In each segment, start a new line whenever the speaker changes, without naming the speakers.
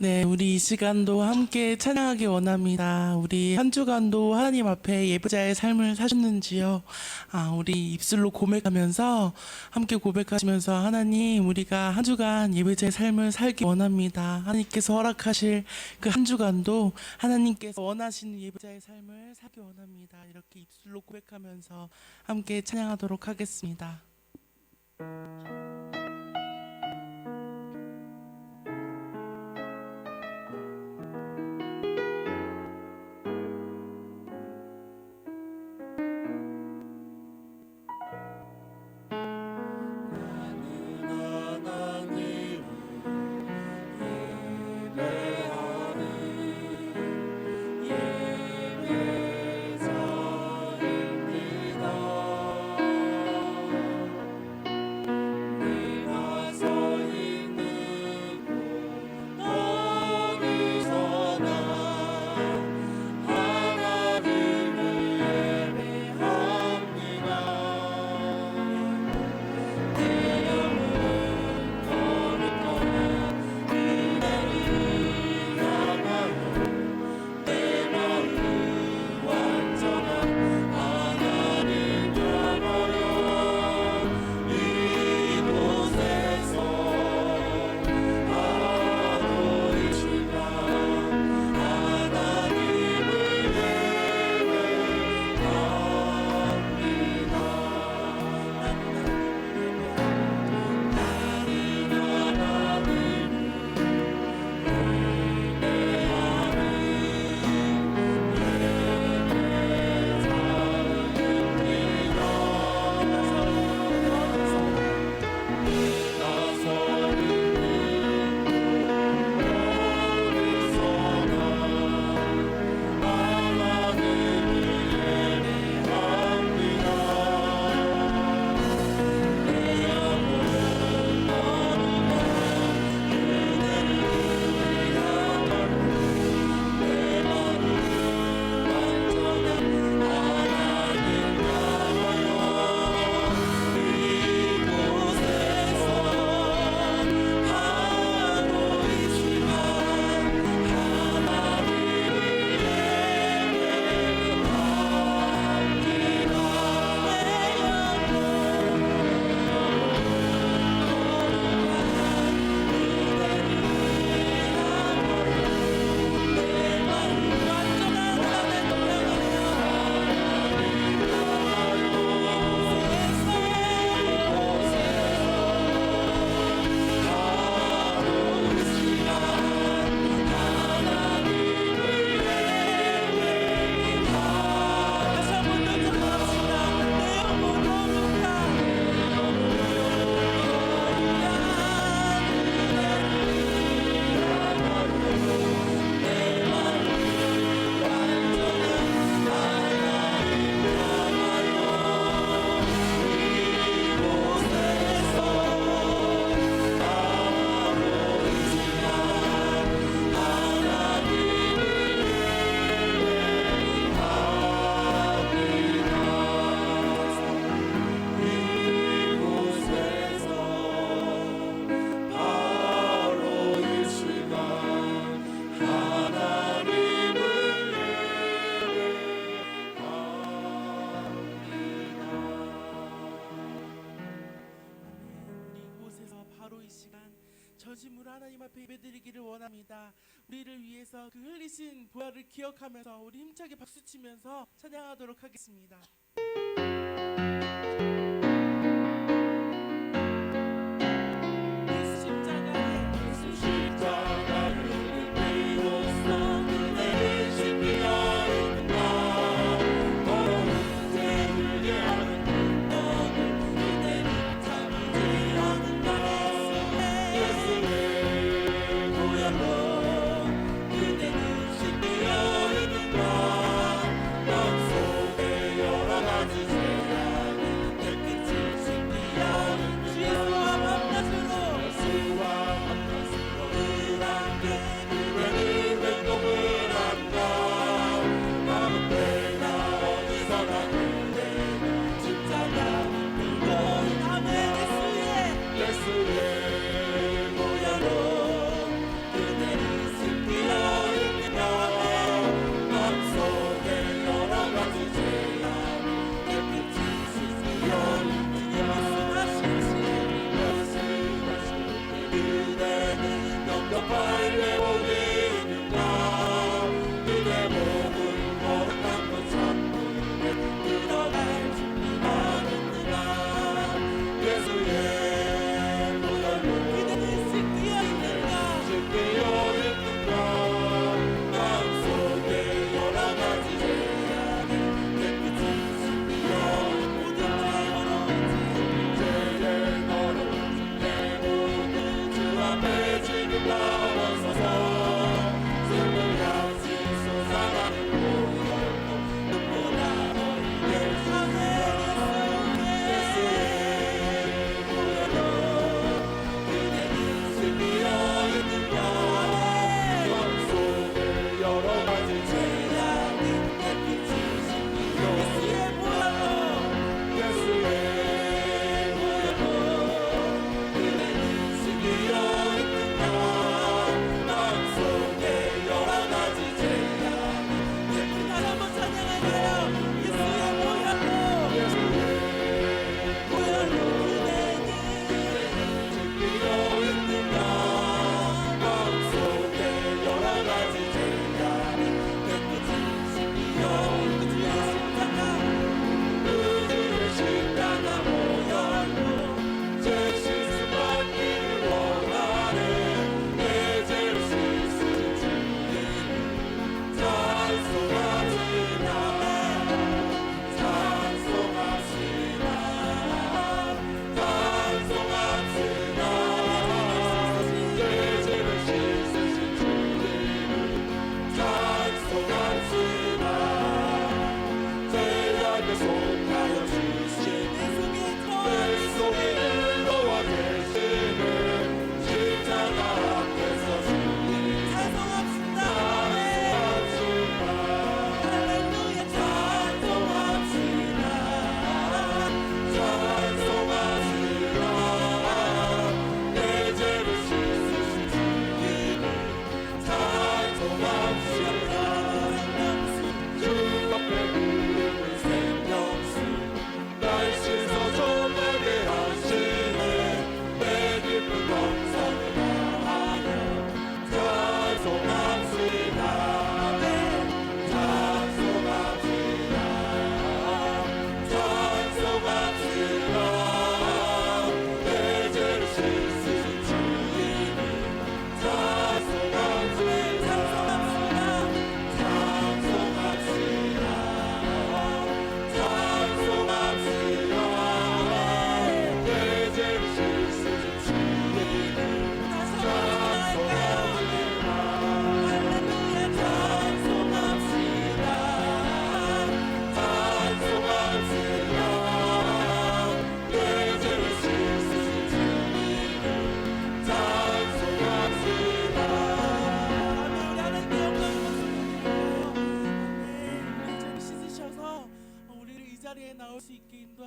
네, 우리 이 시간도 함께 찬양하기 원합니다. 우리 한 주간도 하나님 앞에 예배자의 삶을 사셨는지요? 우리 입술로 고백하면서 함께 고백하시면서 하나님, 우리가 한 주간 예배자의 삶을 살기 원합니다. 하나님께서 허락하실 그 한 주간도 하나님께서 원하시는 예배자의 삶을 살기 원합니다. 이렇게 입술로 고백하면서 함께 찬양하도록 하겠습니다. 저심으로 하나님 앞에 예배드리기를 원합니다. 우리를 위해서 그 흘리신 보혈을 기억하면서 우리 힘차게 박수치면서 찬양하도록 하겠습니다.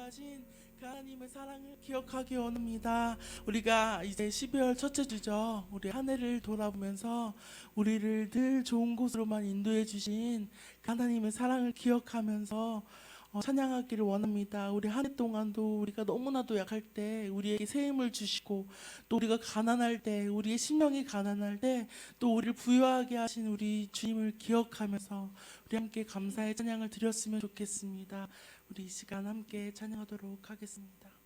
부여하신 그 하나님의 사랑을 기억하기 원합니다. 우리가 이제 12월 첫째 주죠. 우리 한 해를 돌아보면서 우리를 늘 좋은 곳으로만 인도해 주신 그 하나님의 사랑을 기억하면서 찬양하기를 원합니다. 우리 한 해 동안도 우리가 너무나도 약할 때 우리에게 새 힘을 주시고, 또 우리가 가난할 때, 우리의 심령이 가난할 때 또 우리를 부유하게 하신 우리 주님을 기억하면서 우리 함께 감사의 찬양을 드렸으면 좋겠습니다. 우리 이 시간 함께 찬양하도록 하겠습니다.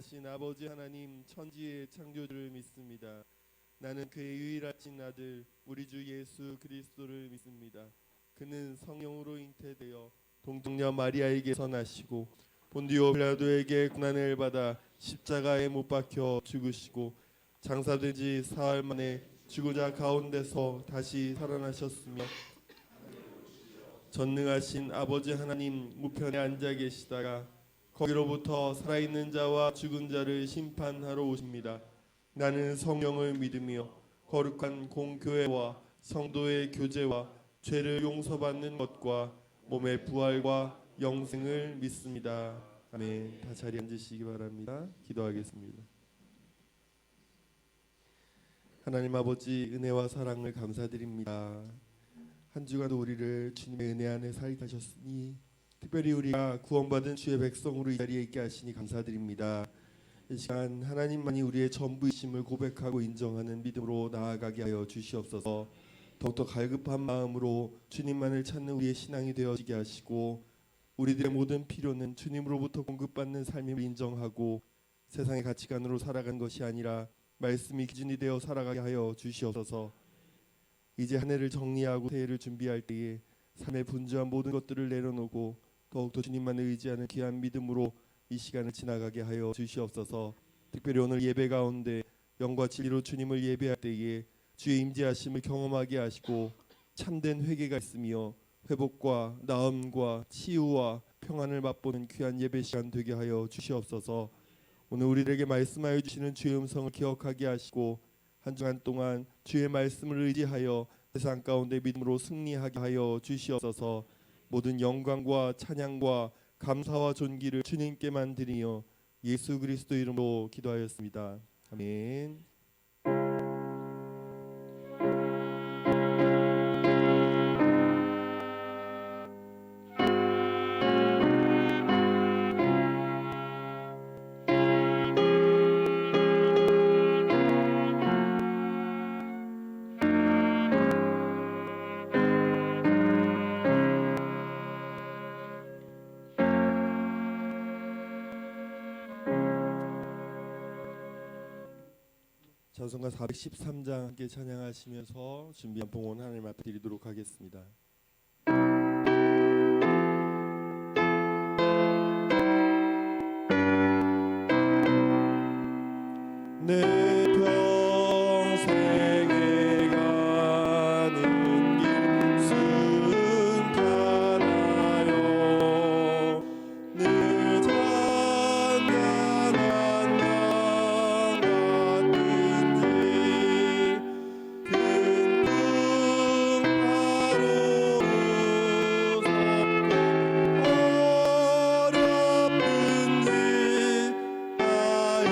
전능하신 아버지 하나님 천지의 창조주를 믿습니다. 나는 그의 유일하신 아들 우리 주 예수 그리스도를 믿습니다. 그는 성령으로 잉태되어 동정녀 마리아에게서 나시고 본디오 빌라도에게 고난을 받아 십자가에 못 박혀 죽으시고 장사된 지 사흘 만에 죽은 자 가운데서 다시 살아나셨으며 전능하신 아버지 하나님 우편에 앉아 계시다가 거기로부터 살아있는 자와 죽은 자를 심판하러 오십니다. 나는 성령을 믿으며 거룩한 공교회와 성도의 교제와 죄를 용서받는 것과 몸의 부활과 영생을 믿습니다. 아멘. 다 자리에 앉으시기 바랍니다. 기도하겠습니다. 하나님 아버지 은혜와 사랑을 감사드립니다. 한 주간도 우리를 주님의 은혜 안에 살게 하셨으니 특별히 우리가 구원받은 주의 백성으로 이 자리에 있게 하시니 감사드립니다. 이 시간 하나님만이 우리의 전부이심을 고백하고 인정하는 믿음으로 나아가게 하여 주시옵소서. 더욱더 갈급한 마음으로 주님만을 찾는 우리의 신앙이 되어지게 하시고 우리들의 모든 필요는 주님으로부터 공급받는 삶임을 인정하고 세상의 가치관으로 살아간 것이 아니라 말씀이 기준이 되어 살아가게 하여 주시옵소서. 이제 한 해를 정리하고 새해를 준비할 때에 삶의 분주한 모든 것들을 내려놓고 더욱더 주님만을 의지하는 귀한 믿음으로 이 시간을 지나가게 하여 주시옵소서. 특별히 오늘 예배 가운데 영과 진리로 주님을 예배할 때에 주의 임재하심을 경험하게 하시고 참된 회개가 있으며 회복과 나음과 치유와 평안을 맛보는 귀한 예배 시간 되게 하여 주시옵소서. 오늘 우리들에게 말씀하여 주시는 주의 음성을 기억하게 하시고 한 주간 동안 주의 말씀을 의지하여 세상 가운데 믿음으로 승리하게 하여 주시옵소서. 모든 영광과 찬양과 감사와 존귀를 주님께만 드리며 예수 그리스도 이름으로 기도하였습니다. 아멘. 찬송가 413장 함께 찬양하시면서 준비한 봉헌 하나님 앞에 드리도록 하겠습니다. 내 평생에 가는 길 순탄하여 늘 잔잔한 강 같은지 큰 풍파로 무섭고 어렵은 일 나의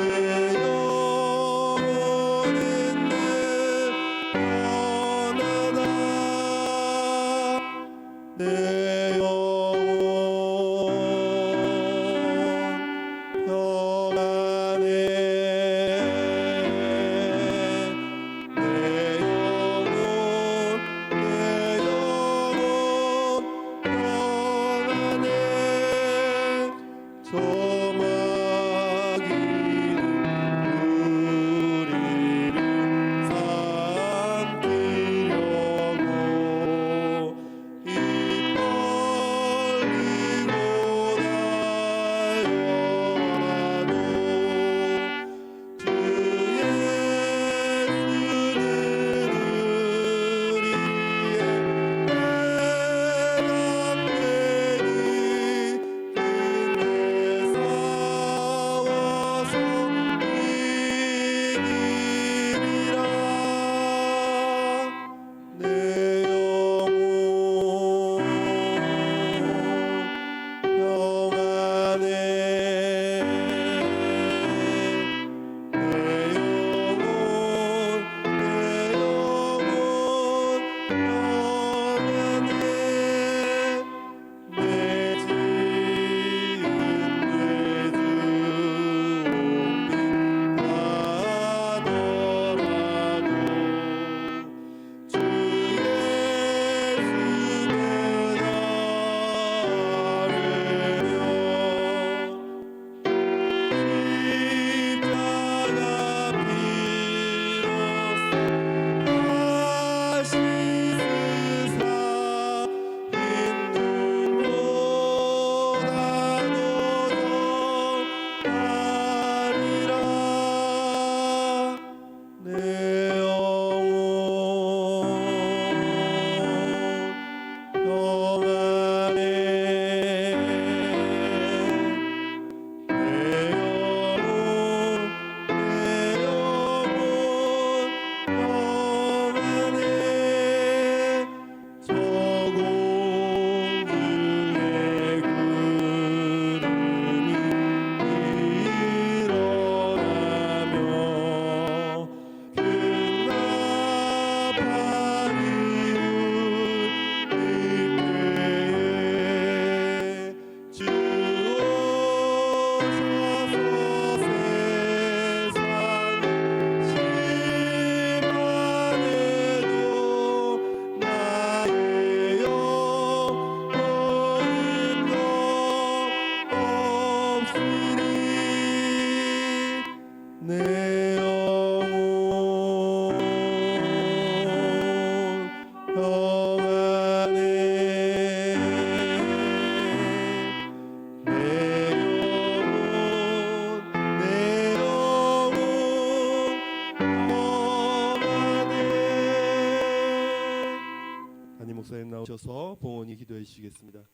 평안해 내 영혼 평안해. 담임 목사님 나오셔서 봉헌히 기도해 주시겠습니다.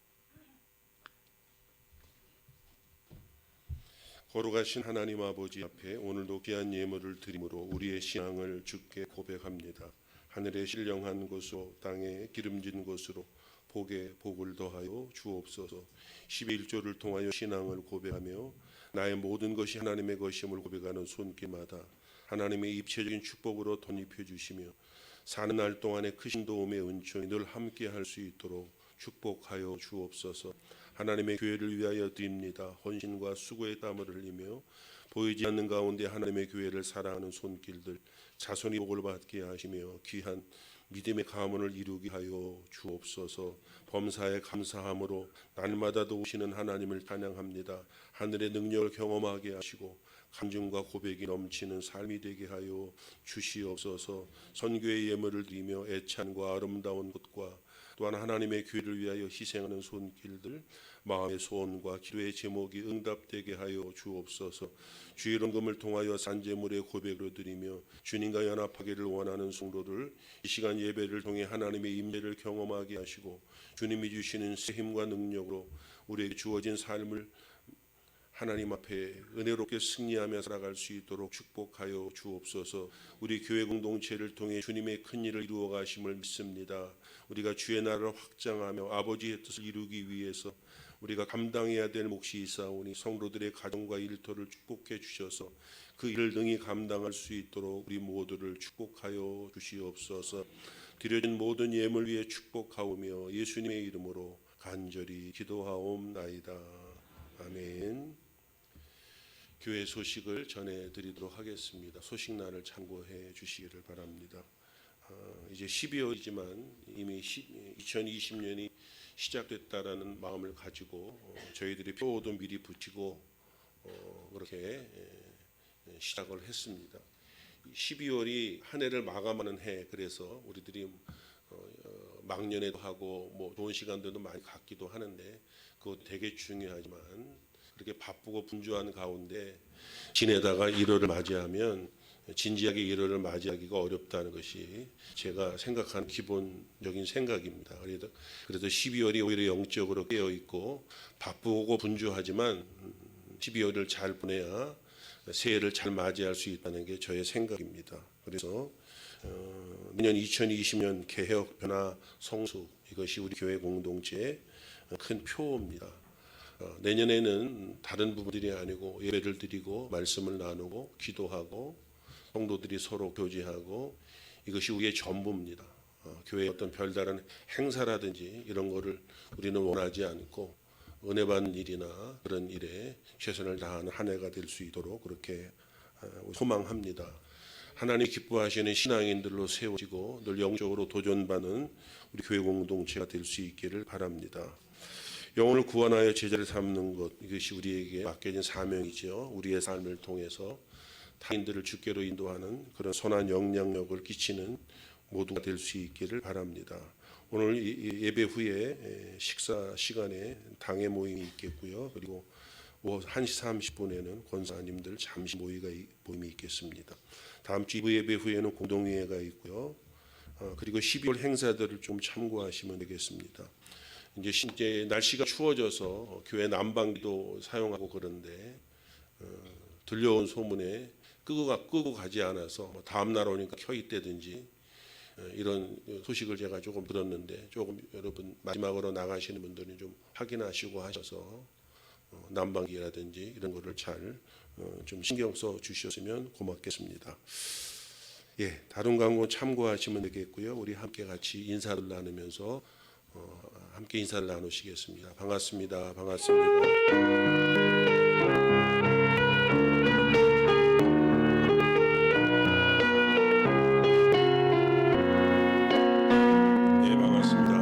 거룩하신 하나님 아버지 앞에 오늘도 귀한 예물을 드림으로 우리의 신앙을 주께 고백합니다. 하늘의 신령한 곳으로 땅에 기름진 곳으로 복에 복을 더하여 주옵소서. 11조를 통하여 신앙을 고백하며 나의 모든 것이 하나님의 것임을 고백하는 손길마다 하나님의 입체적인 축복으로 덧입혀 주시며 사는 날 동안에 크신 도움의 은총이 늘 함께 할 수 있도록 축복하여 주옵소서. 하나님의 교회를 위하여 드립니다. 헌신과 수고의 땀을 흘리며 보이지 않는 가운데 하나님의 교회를 사랑하는 손길들 자손이 복을 받게 하시며 귀한 믿음의 가문을 이루게 하여 주옵소서. 범사에 감사함으로 날마다 도우시는 하나님을 찬양합니다. 하늘의 능력을 경험하게 하시고 간증과 고백이 넘치는 삶이 되게 하여 주시옵소서. 선교의 예물을 드리며 애찬과 아름다운 것과 또한 하나님의 교회를 위하여 희생하는 손길들 마음의 소원과 기도의 제목이 응답되게 하여 주옵소서. 주의 헌금을 통하여 산제물의 고백으로 드리며 주님과 연합하기를 원하는 성도들 이 시간 예배를 통해 하나님의 임재를 경험하게 하시고 주님이 주시는 새 힘과 능력으로 우리에게 주어진 삶을 하나님 앞에 은혜롭게 승리하며 살아갈 수 있도록 축복하여 주옵소서. 우리 교회 공동체를 통해 주님의 큰 일을 이루어 가심을 믿습니다. 우리가 주의 나라를 확장하며 아버지의 뜻을 이루기 위해서 우리가 감당해야 될 몫이 있사오니 성도들의 가정과 일터를 축복해 주셔서 그 일을 능히 감당할 수 있도록 우리 모두를 축복하여 주시옵소서. 드려진 모든 예물 위에 축복하오며 예수님의 이름으로 간절히 기도하옵나이다. 아멘. 교회 소식을 전해드리도록 하겠습니다. 소식란을 참고해 주시기를 바랍니다. 이제 12월이지만 이미 2020년이 시작됐다라는 마음을 가지고 저희들이 표도 미리 붙이고 그렇게 시작을 했습니다. 12월이 한 해를 마감하는 해, 그래서 우리들이 막년에도 하고 뭐 좋은 시간들도 많이 갖기도 하는데 그것도 되게 중요하지만 그렇게 바쁘고 분주한 가운데 지내다가 1월을 맞이하면 진지하게 1월을 맞이하기가 어렵다는 것이 제가 생각하는 기본적인 생각입니다. 그래서 12월이 오히려 영적으로 깨어 있고 바쁘고 분주하지만 12월을 잘 보내야 새해를 잘 맞이할 수 있다는 게 저의 생각입니다. 그래서 내년 2020년 개혁 변화 성수 이것이 우리 교회 공동체의 큰 표입니다. 내년에는 다른 부분들이 아니고 예배를 드리고 말씀을 나누고 기도하고 성도들이 서로 교제하고 이것이 우리의 전부입니다. 교회의 어떤 별다른 행사라든지 이런 거를 우리는 원하지 않고 은혜 받는 일이나 그런 일에 최선을 다하는 한 해가 될 수 있도록 그렇게 소망합니다. 하나님 기뻐하시는 신앙인들로 세워지고 늘 영적으로 도전받는 우리 교회 공동체가 될 수 있기를 바랍니다. 영혼을 구원하여 제자를 삼는 것 이것이 우리에게 맡겨진 사명이죠. 우리의 삶을 통해서 타인들을 주께로 인도하는 그런 선한 영향력을 끼치는 모두가 될 수 있기를 바랍니다. 오늘 예배 후에 식사 시간에 당회 모임이 있겠고요. 그리고 오후 1시 30분에는 권사님들 잠시 모임이 있겠습니다. 다음 주 예배 후에는 공동회의가 있고요. 그리고 12월 행사들을 좀 참고하시면 되겠습니다. 이제 날씨가 추워져서 교회 난방기도 사용하고 그런데 들려온 소문에 끄고 가지 않아서 다음 날 오니까 켜 있다든지 이런 소식을 제가 조금 들었는데 조금 여러분 마지막으로 나가시는 분들은 좀 확인하시고 하셔서 난방기라든지 이런 거를 잘 좀 신경 써 주셨으면 고맙겠습니다. 예, 다른 광고 참고하시면 되겠고요. 우리 함께 같이 인사를 나누면서 함께 인사를 나누시겠습니다. 반갑습니다. 반갑습니다. 네, 반갑습니다.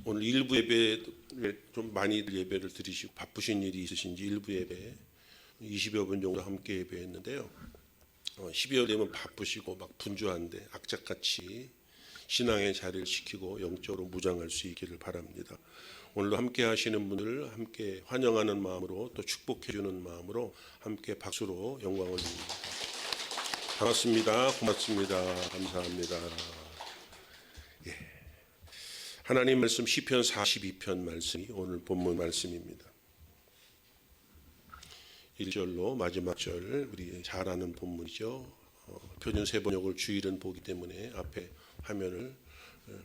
오늘 일부 예배를 좀 많이들 예배를 드리시고 바쁘신 일이 있으신지 일부 예배 20여 분 정도 함께 예배했는데요. 12월 되면 바쁘시고 막 분주한데 악착같이 신앙의 자리를 지키고 영적으로 무장할 수 있기를 바랍니다. 오늘도 함께 하시는 분들 함께 환영하는 마음으로 또 축복해 주는 마음으로 함께 박수로 영광을 드립니다. 반갑습니다. 고맙습니다. 감사합니다. 예. 하나님 말씀 시편 42편 말씀이 오늘 본문 말씀입니다. 1절로 마지막 절 우리 잘 아는 본문이죠. 표준 세번역을 주일은 보기 때문에 앞에 화면을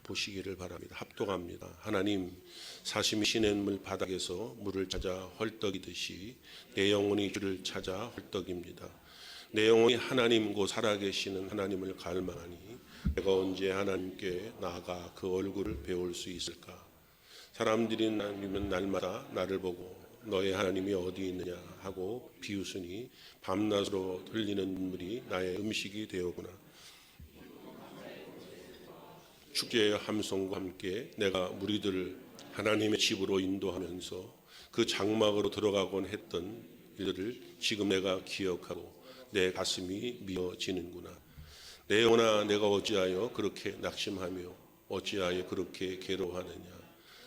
보시기를 바랍니다. 합독합니다. 하나님 사심이 시냇물 바닥에서 물을 찾아 헐떡이듯이 내 영혼이 주를 찾아 헐떡입니다. 내 영혼이 하나님 곧 살아계시는 하나님을 갈망하니 내가 언제 하나님께 나아가 그 얼굴을 배울 수 있을까? 사람들이 날마다 나를 보고 너의 하나님이 어디 있느냐 하고 비웃으니 밤낮으로 흘리는 눈물이 나의 음식이 되었구나. 축제의 함성과 함께 내가 무리들을 하나님의 집으로 인도하면서 그 장막으로 들어가곤 했던 일들을 지금 내가 기억하고 내 가슴이 미어지는구나. 내 영혼아 내가 어찌하여 그렇게 낙심하며 어찌하여 그렇게 괴로워하느냐.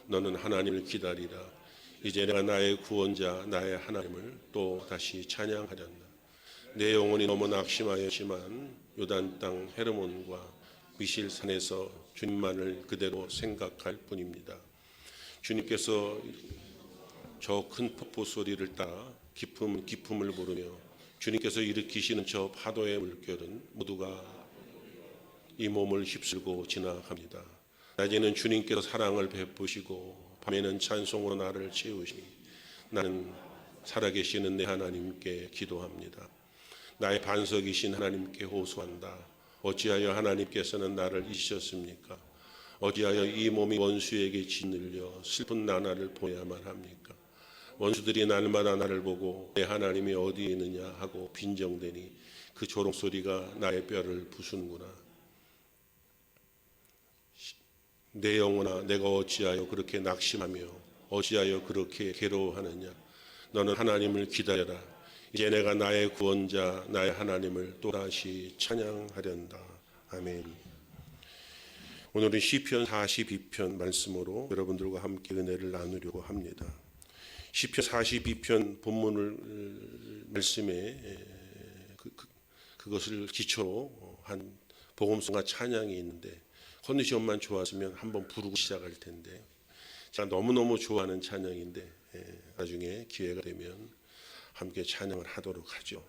너는 하나님을 기다리라. 이제 내가 나의 구원자 나의 하나님을 또 다시 찬양하련다. 내 영혼이 너무 낙심하였지만 요단 땅 헤르몬과 미실산에서 주님만을 그대로 생각할 뿐입니다. 주님께서 저 큰 폭포 소리를 따라 기쁨을 부르며 주님께서 일으키시는 저 파도의 물결은 모두가 이 몸을 휩쓸고 지나갑니다. 낮에는 주님께서 사랑을 베푸시고 밤에는 찬송으로 나를 채우시니 나는 살아계시는 내 하나님께 기도합니다. 나의 반석이신 하나님께 호소한다. 어찌하여 하나님께서는 나를 잊으셨습니까? 어찌하여 이 몸이 원수에게 짓눌려 슬픈 나날을 보야만 합니까? 원수들이 날마다 나를 보고 내 하나님이 어디 있느냐 하고 빈정대니 그 조롱소리가 나의 뼈를 부수는구나. 내 영혼아 내가 어찌하여 그렇게 낙심하며 어찌하여 그렇게 괴로워하느냐. 너는 하나님을 기다려라. 이제 내가 나의 구원자 나의 하나님을 또다시 찬양하련다. 아멘. 오늘은 시편 42편 말씀으로 여러분들과 함께 은혜를 나누려고 합니다. 시편 42편 본문을 말씀에 그것을 기초로 한 복음성과 찬양이 있는데 컨디션만 좋았으면 한번 부르고 시작할 텐데 제가 너무너무 좋아하는 찬양인데 나중에 기회가 되면 함께 찬양을 하도록 하죠.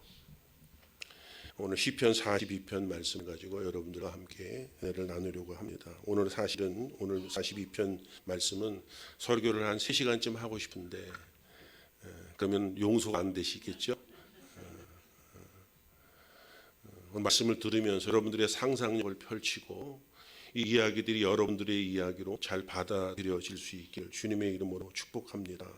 오늘 시편 42편 말씀 가지고 여러분들과 함께 은혜를 나누려고 합니다. 오늘 사실은 오늘 42편 말씀은 설교를 한 3시간쯤 하고 싶은데 그러면 용서가 안 되시겠죠? 말씀을 들으면서 여러분들의 상상력을 펼치고 이 이야기들이 여러분들의 이야기로 잘 받아들여질 수 있기를 주님의 이름으로 축복합니다.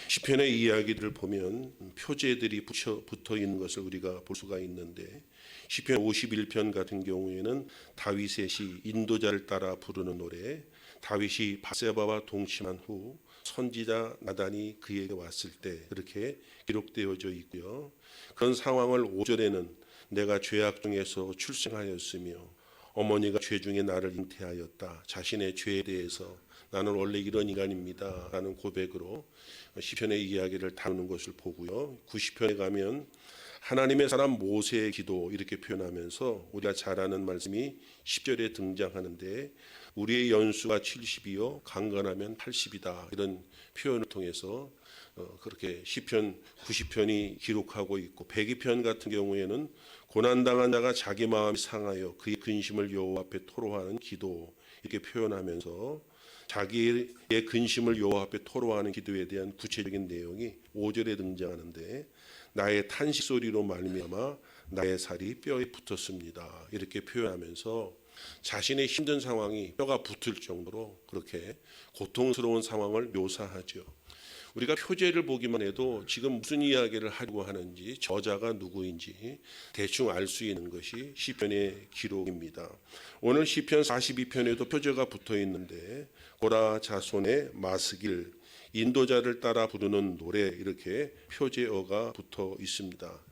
시편의 이야기들을 보면 표제들이 붙어 있는 것을 우리가 볼 수가 있는데 시편 51편 같은 경우에는 다윗의 시 인도자를 따라 부르는 노래, 다윗이 바세바와 동침한 후 선지자 나단이 그에게 왔을 때 그렇게 기록되어져 있고요. 그런 상황을 5절에는 내가 죄악 중에서 출생하였으며 어머니가 죄 중에 나를 잉태하였다. 자신의 죄에 대해서 나는 원래 이런 인간입니다 라는 고백으로 시편의 이야기를 다루는 것을 보고요. 90편에 가면 하나님의 사람 모세의 기도 이렇게 표현하면서 우리가 잘 아는 말씀이 10절에 등장하는데 우리의 연수가 70이요 강건하면 80이다 이런 표현을 통해서 그렇게 시편 90편이 기록하고 있고 102편 같은 경우에는 고난당한 자가 자기 마음이 상하여 그의 근심을 여호와 앞에 토로하는 기도 이렇게 표현하면서 자기의 근심을 여호와 앞에 토로하는 기도에 대한 구체적인 내용이 5절에 등장하는데 나의 탄식 소리로 말미암아 나의 살이 뼈에 붙었습니다. 이렇게 표현하면서 자신의 힘든 상황이 뼈가 붙을 정도로 그렇게 고통스러운 상황을 묘사하죠. 우리가 표제를 보기만 해도 지금 무슨 이야기를 하려고 하는지 저자가 누구인지 대충 알 수 있는 것이 시편의 기록입니다. 오늘 시편 42편에도 표제가 붙어 있는데 고라 자손의 마스길 인도자를 따라 부르는 노래 이렇게 표제어가 붙어 있습니다.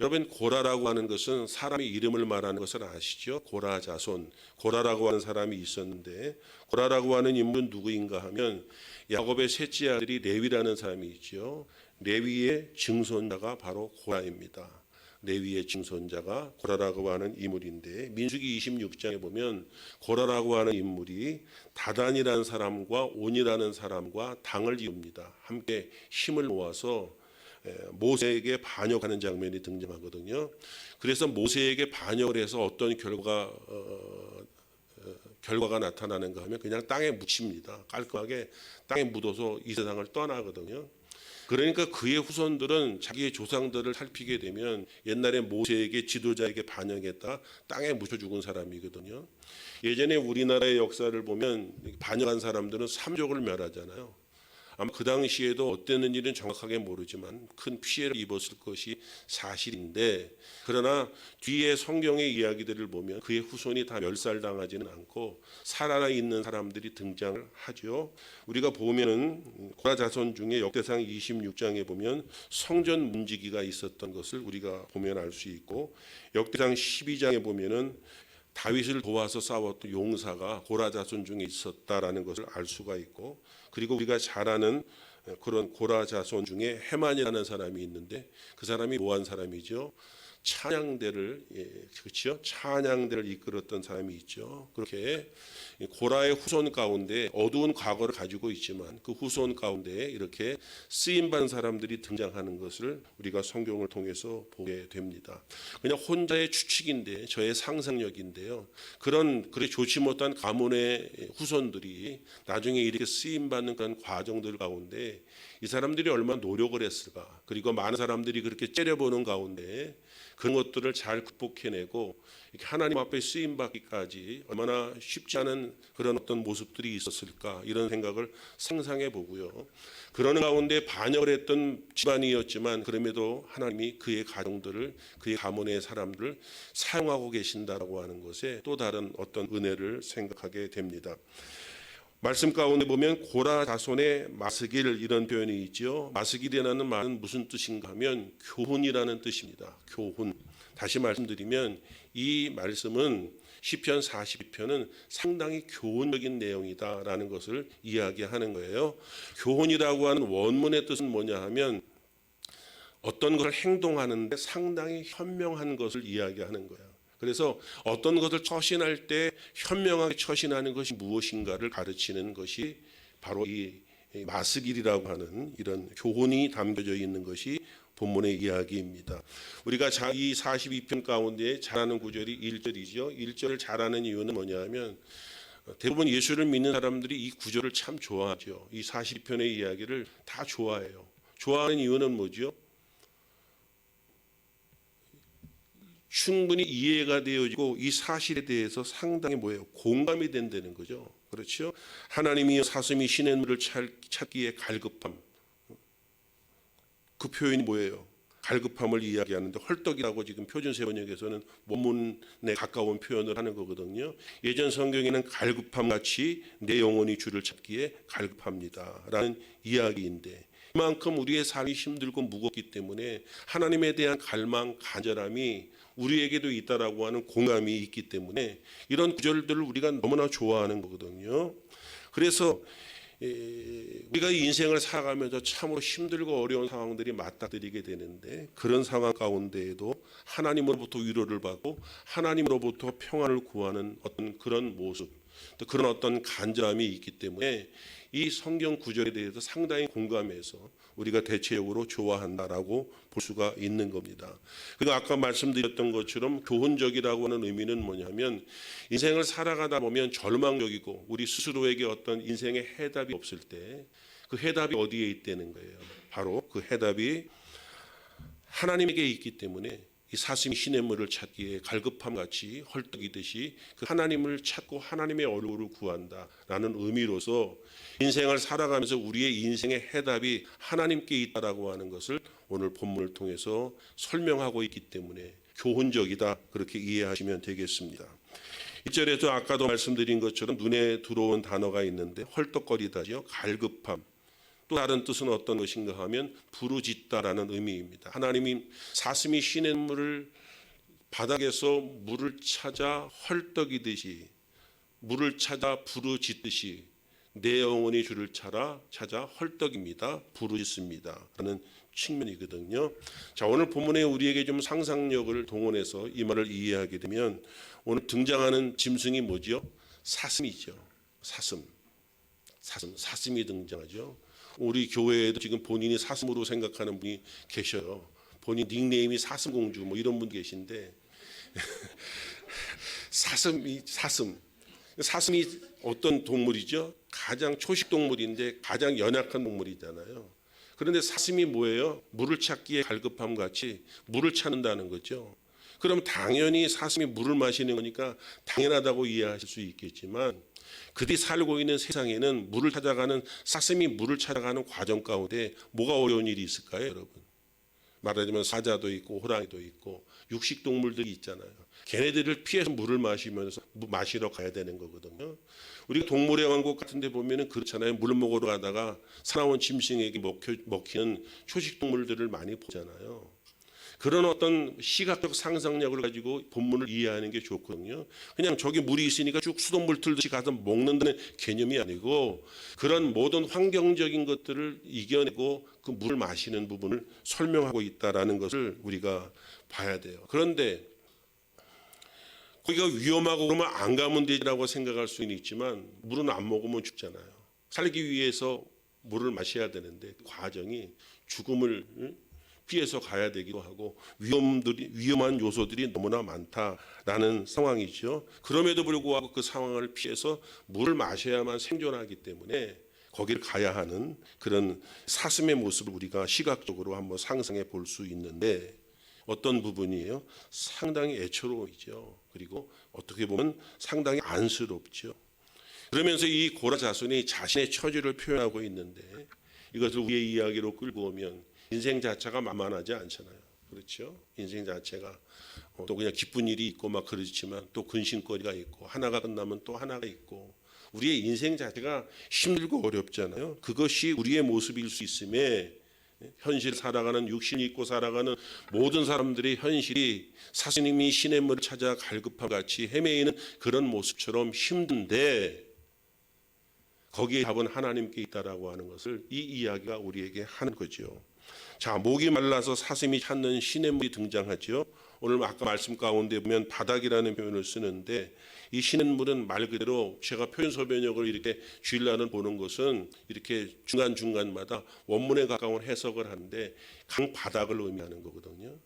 여러분, 고라라고 하는 것은 사람의 이름을 말하는 것을 아시죠? 고라 자손, 고라라고 하는 사람이 있었는데, 고라라고 하는 인물은 누구인가 하면 야곱의 셋째 아들이 레위라는 사람이 있죠. 레위의 증손자가 바로 고라입니다. 레위의 증손자가 고라라고 하는 인물인데, 민수기 26장에 보면 고라라고 하는 인물이 다단이라는 사람과 온이라는 사람과 당을 이룹니다. 함께 힘을 모아서 모세에게 반역하는 장면이 등장하거든요. 그래서 모세에게 반역을 해서 어떤 결과가 나타나는가 하면 그냥 땅에 묻힙니다. 깔끔하게 땅에 묻어서 이 세상을 떠나거든요. 그러니까 그의 후손들은 자기의 조상들을 살피게 되면 옛날에 모세에게 지도자에게 반역했다 땅에 묻혀 죽은 사람이거든요. 예전에 우리나라의 역사를 보면 반역한 사람들은 삼족을 멸하잖아요. 아마 그 당시에도 어땠는지는 정확하게 모르지만 큰 피해를 입었을 것이 사실인데, 그러나 뒤에 성경의 이야기들을 보면 그의 후손이 다 멸살당하지는 않고 살아 있는 사람들이 등장을 하죠. 우리가 보면은 고라 자손 중에 역대상 26장에 보면 성전 문지기가 있었던 것을 우리가 보면 알 수 있고, 역대상 12장에 보면은 다윗을 도와서 싸웠던 용사가 고라 자손 중에 있었다라는 것을 알 수가 있고, 그리고 우리가 잘 아는 그런 고라 자손 중에 헤만이라는 사람이 있는데, 그 사람이 뭐한 사람이죠? 찬양대를, 그렇죠? 찬양대를 이끌었던 사람이 있죠. 그렇게 고라의 후손 가운데 어두운 과거를 가지고 있지만 그 후손 가운데 이렇게 쓰임받은 사람들이 등장하는 것을 우리가 성경을 통해서 보게 됩니다. 그냥 혼자의 추측인데, 저의 상상력인데요. 그렇게 좋지 못한 가문의 후손들이 나중에 이렇게 쓰임받는 그런 과정들 가운데 이 사람들이 얼마나 노력을 했을까. 그리고 많은 사람들이 그렇게 째려보는 가운데 그런 것들을 잘 극복해내고 하나님 앞에 쓰임받기까지 얼마나 쉽지 않은 그런 어떤 모습들이 있었을까, 이런 생각을 상상해 보고요. 그러는 가운데 반역을 했던 집안이었지만 그럼에도 하나님이 그의 가정들을, 그의 가문의 사람들을 사용하고 계신다라고 하는 것에 또 다른 어떤 은혜를 생각하게 됩니다. 말씀 가운데 보면 고라 자손의 마스길, 이런 표현이 있죠. 마스길이라는 말은 무슨 뜻인가 하면 교훈이라는 뜻입니다. 교훈. 다시 말씀드리면 이 말씀은 시편 42편은 상당히 교훈적인 내용이다라는 것을 이야기하는 거예요. 교훈이라고 하는 원문의 뜻은 뭐냐 하면 어떤 것을 행동하는데 상당히 현명한 것을 이야기하는 거예요. 그래서 어떤 것을 처신할 때 현명하게 처신하는 것이 무엇인가를 가르치는 것이 바로 이 마스길이라고 하는 이런 교훈이 담겨져 있는 것이 본문의 이야기입니다. 우리가 이 42편 가운데 잘하는 구절이 1절이죠. 1절을 잘하는 이유는 뭐냐면 대부분 예수를 믿는 사람들이 이 구절을 참 좋아하죠. 이 42편의 이야기를 다 좋아해요. 좋아하는 이유는 뭐죠? 충분히 이해가 되어지고 이 사실에 대해서 상당히 공감이 된다는 거죠. 그렇죠? 하나님이 사슴이 시냇물을 찾기에 갈급함. 그 표현이 뭐예요? 갈급함을 이야기하는데 헐떡이라고 지금 표준세번역에서는 원문에 가까운 표현을 하는 거거든요. 예전 성경에는 갈급함 같이 내 영혼이 주를 찾기에 갈급합니다라는 이야기인데, 이만큼 우리의 삶이 힘들고 무겁기 때문에 하나님에 대한 갈망, 간절함이 우리에게도 있다라고 하는 공감이 있기 때문에 이런 구절들을 우리가 너무나 좋아하는 거거든요. 그래서 우리가 이 인생을 살아가면서 참으로 힘들고 어려운 상황들이 맞닥뜨리게 되는데, 그런 상황 가운데에도 하나님으로부터 위로를 받고 하나님으로부터 평안을 구하는 어떤 그런 모습, 또 그런 어떤 간절함이 있기 때문에 이 성경 구절에 대해서 상당히 공감해서 우리가 대체적으로 좋아한다라고 볼 수가 있는 겁니다. 그리고 아까 말씀드렸던 것처럼 교훈적이라고 하는 의미는 뭐냐면, 인생을 살아가다 보면 절망적이고 우리 스스로에게 어떤 인생의 해답이 없을 때 그 해답이 어디에 있다는 거예요. 바로 그 해답이 하나님에게 있기 때문에 이 사슴이 시냇물을 찾기에 갈급함같이 헐떡이듯이 그 하나님을 찾고 하나님의 얼굴을 구한다라는 의미로서 인생을 살아가면서 우리의 인생의 해답이 하나님께 있다라고 하는 것을 오늘 본문을 통해서 설명하고 있기 때문에 교훈적이다, 그렇게 이해하시면 되겠습니다. 1절에도 아까도 말씀드린 것처럼 눈에 들어온 단어가 있는데 헐떡거리다죠. 갈급함. 또 다른 뜻은 어떤 것인가 하면 부르짖다라는 의미입니다. 하나님이 사슴이 시냇물을 바닥에서 물을 찾아 헐떡이듯이 물을 찾아 부르짖듯이 내 영혼이 주를 찾아 헐떡입니다. 부르짖습니다. 라는 측면이거든요. 자, 오늘 본문에 우리에게 좀 상상력을 동원해서 이 말을 이해하게 되면 오늘 등장하는 짐승이 뭐죠? 사슴이죠. 사슴이 등장하죠. 우리 교회에도 지금 본인이 사슴으로 생각하는 분이 계셔요. 본인 닉네임이 사슴공주 뭐 이런 분 계신데 사슴이 어떤 동물이죠? 가장 초식 동물인데 가장 연약한 동물이잖아요. 그런데 사슴이 뭐예요? 물을 찾기에 갈급함 같이 물을 찾는다는 거죠. 그럼 당연히 사슴이 물을 마시는 거니까 당연하다고 이해하실 수 있겠지만 그들이 살고 있는 세상에는 물을 찾아가는 사슴이 물을 찾아가는 과정 가운데 뭐가 어려운 일이 있을까요, 여러분? 말하자면 사자도 있고 호랑이도 있고 육식 동물들이 있잖아요. 걔네들을 피해서 물을 마시러 가야 되는 거거든요. 우리가 동물의 왕국 같은 데 보면은 그렇잖아요. 물 먹으러 가다가 사나운 짐승에게 먹히는 초식 동물들을 많이 보잖아요. 그런 어떤 시각적 상상력을 가지고 본문을 이해하는 게 좋거든요. 그냥 저기 물이 있으니까 쭉 수돗물 틀듯이 가서 먹는다는 개념이 아니고 그런 모든 환경적인 것들을 이겨내고 그 물을 마시는 부분을 설명하고 있다라는 것을 우리가 봐야 돼요. 그런데 거기가 위험하고 그러면 안 가면 되라고 생각할 수는 있지만 물은 안 먹으면 죽잖아요. 살기 위해서 물을 마셔야 되는데 그 과정이 죽음을 피해서 가야 되기도 하고 위험한 요소들이 너무나 많다라는 상황이죠. 그럼에도 불구하고 그 상황을 피해서 물을 마셔야만 생존하기 때문에 거기를 가야 하는 그런 사슴의 모습을 우리가 시각적으로 한번 상상해 볼 수 있는데 어떤 부분이에요? 상당히 애처로이죠. 그리고 어떻게 보면 상당히 안쓰럽죠. 그러면서 이 고라 자손이 자신의 처지를 표현하고 있는데 이것을 우리의 이야기로 끌고 오면 인생 자체가 만만하지 않잖아요. 그렇죠? 인생 자체가 또 그냥 기쁜 일이 있고 막 그렇지만 또 근심거리가 있고 하나가 끝나면 또 하나가 있고 우리의 인생 자체가 힘들고 어렵잖아요. 그것이 우리의 모습일 수 있음에 현실 살아가는 육신 입고 살아가는 모든 사람들의 현실이 사슴이 시냇물을 찾아 갈급함 같이 헤매이는 그런 모습처럼 힘든데 거기에 답은 하나님께 있다라고 하는 것을 이 이야기가 우리에게 하는 거죠. 자, 목이 말라서 사슴이 찾는 시냇물이 등장하죠. 오늘 아까 말씀 가운데 보면 바닥이라는 표현을 쓰는데 이 시냇물은 말 그대로 제가 표현소변역을 이렇게 주일날은 보는 것은 이렇게 중간중간마다 원문에 가까운 해석을 하는데 강바닥을 의미하는 거거든요.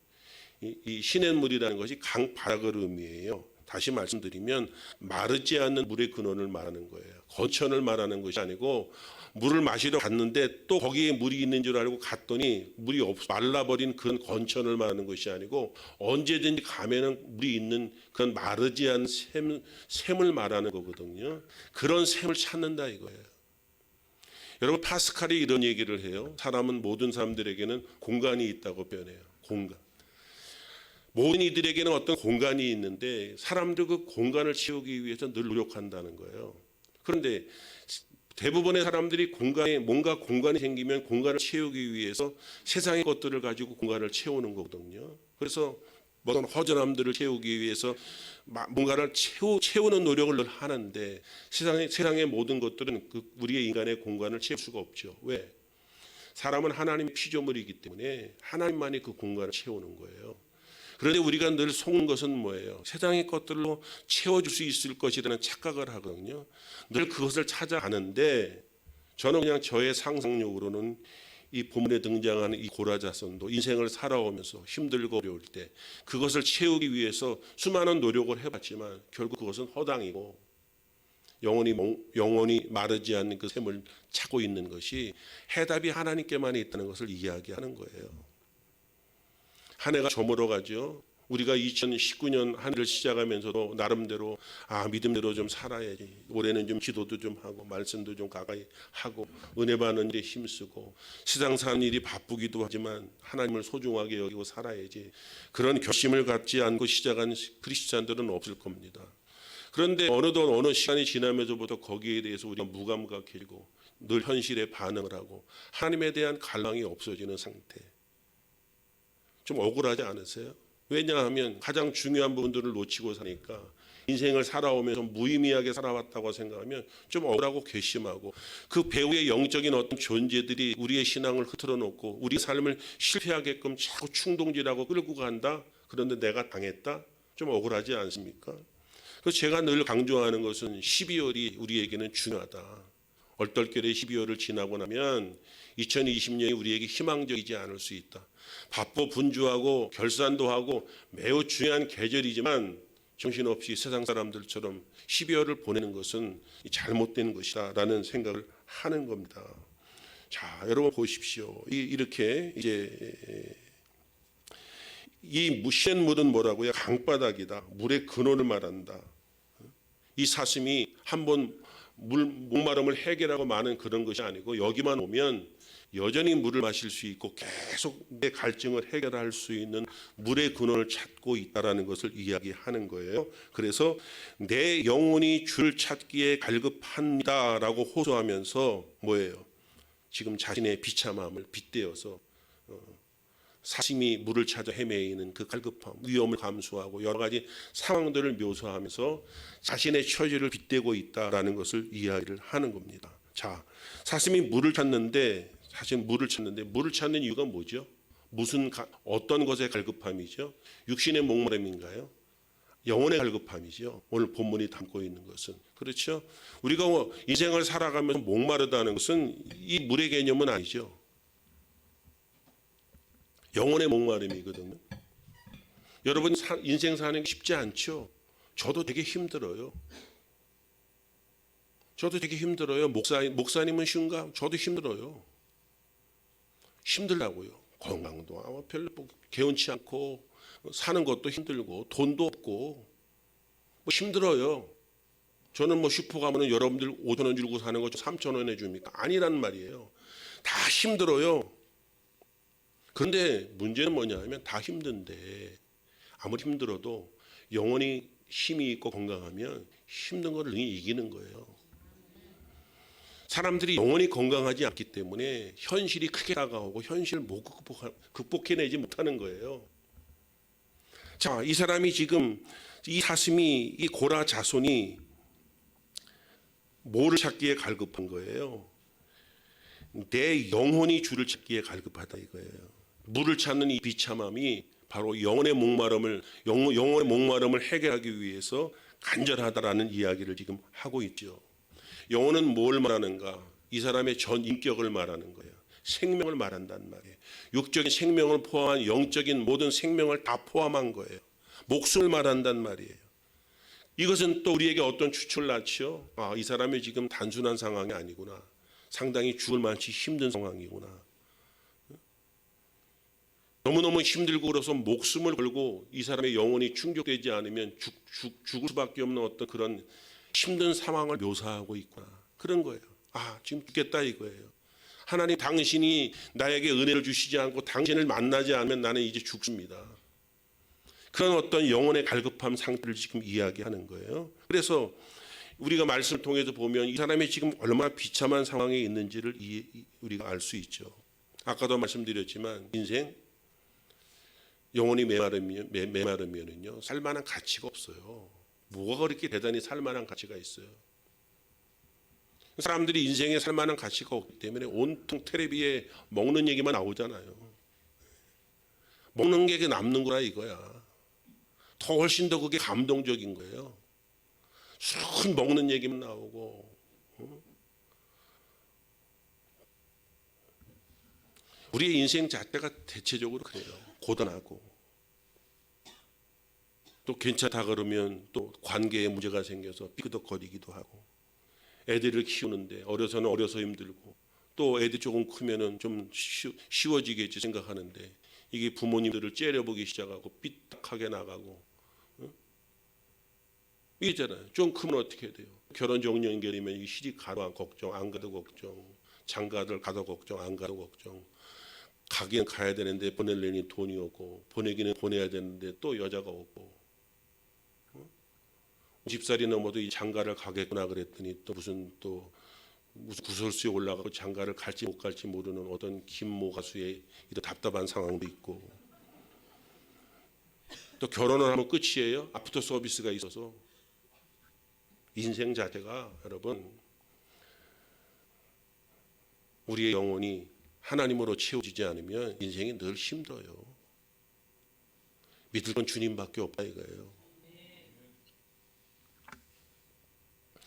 이 시냇물이라는 것이 강바닥을 의미해요. 다시 말씀드리면 마르지 않는 물의 근원을 말하는 거예요. 거천을 말하는 것이 아니고 물을 마시러 갔는데 또 거기에 물이 있는 줄 알고 갔더니 물이 말라버린 그런 건천을 말하는 것이 아니고 언제든지 가면은 물이 있는 그런 마르지 않은 샘을 말하는 거거든요. 그런 샘을 찾는다 이거예요. 여러분 파스칼이 이런 얘기를 해요. 사람은 모든 사람들에게는 공간이 있다고 표현해요. 공간. 모든 이들에게는 어떤 공간이 있는데 사람들 그 공간을 채우기 위해서 늘 노력한다는 거예요. 그런데 대부분의 사람들이 뭔가 공간이 생기면 공간을 채우기 위해서 세상의 것들을 가지고 공간을 채우는 거거든요. 그래서 어떤 허전함들을 채우기 위해서 뭔가를 채우는 노력을 늘 하는데 세상의 모든 것들은 우리의 인간의 공간을 채울 수가 없죠. 왜? 사람은 하나님의 피조물이기 때문에 하나님만이 그 공간을 채우는 거예요. 그런데 우리가 늘 속는 것은 뭐예요? 세상의 것들로 채워줄 수 있을 것이라는 착각을 하거든요. 늘 그것을 찾아가는데 저는 그냥 저의 상상력으로는 이 본문에 등장하는 이 고라자손도 인생을 살아오면서 힘들고 어려울 때 그것을 채우기 위해서 수많은 노력을 해봤지만 결국 그것은 허당이고 영원히 마르지 않는 그 샘을 찾고 있는 것이 해답이 하나님께만 있다는 것을 이야기하는 거예요. 한 해가 저물어가죠. 우리가 2019년 한 해를 시작하면서도 나름대로 믿음대로 좀 살아야지. 올해는 좀 기도도 좀 하고 말씀도 좀 가까이 하고 은혜 받는 일에 힘쓰고 세상 사는 일이 바쁘기도 하지만 하나님을 소중하게 여기고 살아야지. 그런 결심을 갖지 않고 시작한 크리스찬들은 없을 겁니다. 그런데 어느 시간이 지나면서부터 거기에 대해서 우리가 무감각해지고 늘 현실에 반응을 하고 하나님에 대한 갈망이 없어지는 상태. 좀 억울하지 않으세요? 왜냐하면 가장 중요한 부분들을 놓치고 사니까 인생을 살아오면서 무의미하게 살아왔다고 생각하면 좀 억울하고 괘씸하고 그 배후의 영적인 어떤 존재들이 우리의 신앙을 흐트러 놓고 우리 삶을 실패하게끔 자꾸 충동질하고 끌고 간다. 그런데 내가 당했다. 좀 억울하지 않습니까? 그래서 제가 늘 강조하는 것은 12월이 우리에게는 중요하다. 얼떨결에 12월을 지나고 나면 2020년이 우리에게 희망적이지 않을 수 있다. 바쁘 분주하고 결산도 하고 매우 중요한 계절이지만 정신없이 세상 사람들처럼 12월을 보내는 것은 잘못된 것이다 라는 생각을 하는 겁니다. 자, 여러분 보십시오. 이렇게 이제 이 무시한 물은 뭐라고요? 강바닥이다. 물의 근원을 말한다. 이 사슴이 한번 목마름을 해결하고 마는 그런 것이 아니고 여기만 오면 여전히 물을 마실 수 있고 계속 내 갈증을 해결할 수 있는 물의 근원을 찾고 있다라는 것을 이야기하는 거예요. 그래서 내 영혼이 주를 찾기에 갈급합니다라고 호소하면서 뭐예요? 지금 자신의 비참함을 빗대어서 사슴이 물을 찾아 헤매이는 그 갈급함, 위험을 감수하고 여러 가지 상황들을 묘사하면서 자신의 처지를 빗대고 있다라는 것을 이야기를 하는 겁니다. 자, 사슴이 물을 찾는데 사실 물을 찾는 이유가 뭐죠? 어떤 것의 갈급함이죠? 육신의 목마름인가요? 영혼의 갈급함이죠. 오늘 본문이 담고 있는 것은 그렇죠. 우리가 인생을 살아가면서 목마르다는 것은 이 물의 개념은 아니죠. 영혼의 목마름이거든요. 여러분 인생 사는 게 쉽지 않죠. 저도 되게 힘들어요. 목사님은 쉬운가? 저도 힘들어요. 힘들다고요. 건강도 별로 개운치 않고 사는 것도 힘들고 돈도 없고 힘들어요. 저는 슈퍼 가면은 여러분들 5,000원 주고 사는 거 3,000원에 줍니까? 아니란 말이에요. 다 힘들어요. 그런데 문제는 뭐냐면 다 힘든데 아무리 힘들어도 영혼이 힘이 있고 건강하면 힘든 걸 능히 이기는 거예요. 사람들이 영혼이 건강하지 않기 때문에 현실이 크게 다가오고 현실을 못 극복해내지 못하는 거예요. 자, 이 사람이 지금 이 사슴이 이 고라 자손이 뭐를 찾기에 갈급한 거예요? 내 영혼이 주를 찾기에 갈급하다 이거예요. 물을 찾는 이 비참함이 바로 영혼의 목마름을 해결하기 위해서 간절하다라는 이야기를 지금 하고 있죠. 영혼은 뭘 말하는가? 이 사람의 전 인격을 말하는 거예요. 생명을 말한단 말이에요. 육적인 생명을 포함한 영적인 모든 생명을 다 포함한 거예요. 목숨을 말한단 말이에요. 이것은 또 우리에게 어떤 추측을 낳지요? 이 사람이 지금 단순한 상황이 아니구나. 상당히 죽을 만치 힘든 상황이구나. 너무너무 힘들고 그래서 목숨을 걸고 이 사람의 영혼이 충족되지 않으면 죽을 수밖에 없는 어떤 그런 힘든 상황을 묘사하고 있구나. 그런 거예요. 지금 죽겠다 이거예요. 하나님 당신이 나에게 은혜를 주시지 않고 당신을 만나지 않으면 나는 이제 죽습니다. 그런 어떤 영혼의 갈급함 상태를 지금 이야기하는 거예요. 그래서 우리가 말씀을 통해서 보면 이 사람이 지금 얼마나 비참한 상황에 있는지를 우리가 알 수 있죠. 아까도 말씀드렸지만 인생 영혼이 메마르면은요 살만한 가치가 없어요. 뭐가 그렇게 대단히 살만한 가치가 있어요? 사람들이 인생에 살만한 가치가 없기 때문에 온통 텔레비에 먹는 얘기만 나오잖아요. 먹는 게 남는 거라 이거야. 더 훨씬 더 그게 감동적인 거예요. 술 먹는 얘기만 나오고 우리의 인생 자체가 대체적으로 그래요. 고단하고 또 괜찮다 그러면 또 관계에 문제가 생겨서 삐그덕거리기도 하고 애들을 키우는데 어려서 힘들고 또 애들 조금 크면은 좀 쉬워지겠지 생각하는데 이게 부모님들을 째려보기 시작하고 삐딱하게 나가고 이잖아요. 좀 크면 어떻게 돼요? 결혼 정년결이면 시집 가도 걱정, 안 가도 걱정, 장가들 가도 걱정, 안 가도 걱정. 가기는 가야 되는데 보내려니 돈이 없고 보내기는 보내야 되는데 또 여자가 없고 50살이 넘어도 이 장가를 가겠구나 그랬더니 또 무슨 또 무슨 구설수에 올라가고 장가를 갈지 못 갈지 모르는 어떤 김모 가수의 이런 답답한 상황도 있고, 또 결혼을 하면 끝이에요. 아프터 서비스가 있어서. 인생 자체가 여러분, 우리의 영혼이 하나님으로 채워지지 않으면 인생이 늘 힘들어요. 믿을 건 주님밖에 없다 이거예요.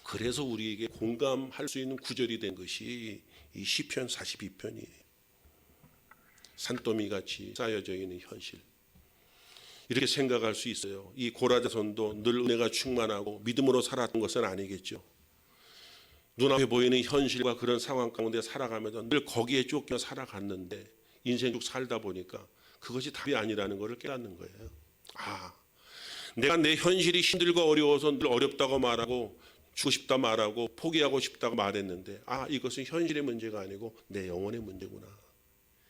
그래서 우리에게 공감할 수 있는 구절이 된 것이 이 시편 42편이에요. 산더미같이 쌓여져 있는 현실. 이렇게 생각할 수 있어요. 이 고라 자손도 늘 은혜가 충만하고 믿음으로 살았던 것은 아니겠죠. 눈앞에 보이는 현실과 그런 상황 가운데 살아가면서 늘 거기에 쫓겨 살아갔는데 인생 쭉 살다 보니까 그것이 답이 아니라는 것을 깨닫는 거예요. 내가 내 현실이 힘들고 어려워서 늘 어렵다고 말하고 죽고 싶다 말하고 포기하고 싶다고 말했는데 이것은 현실의 문제가 아니고 내 영혼의 문제구나.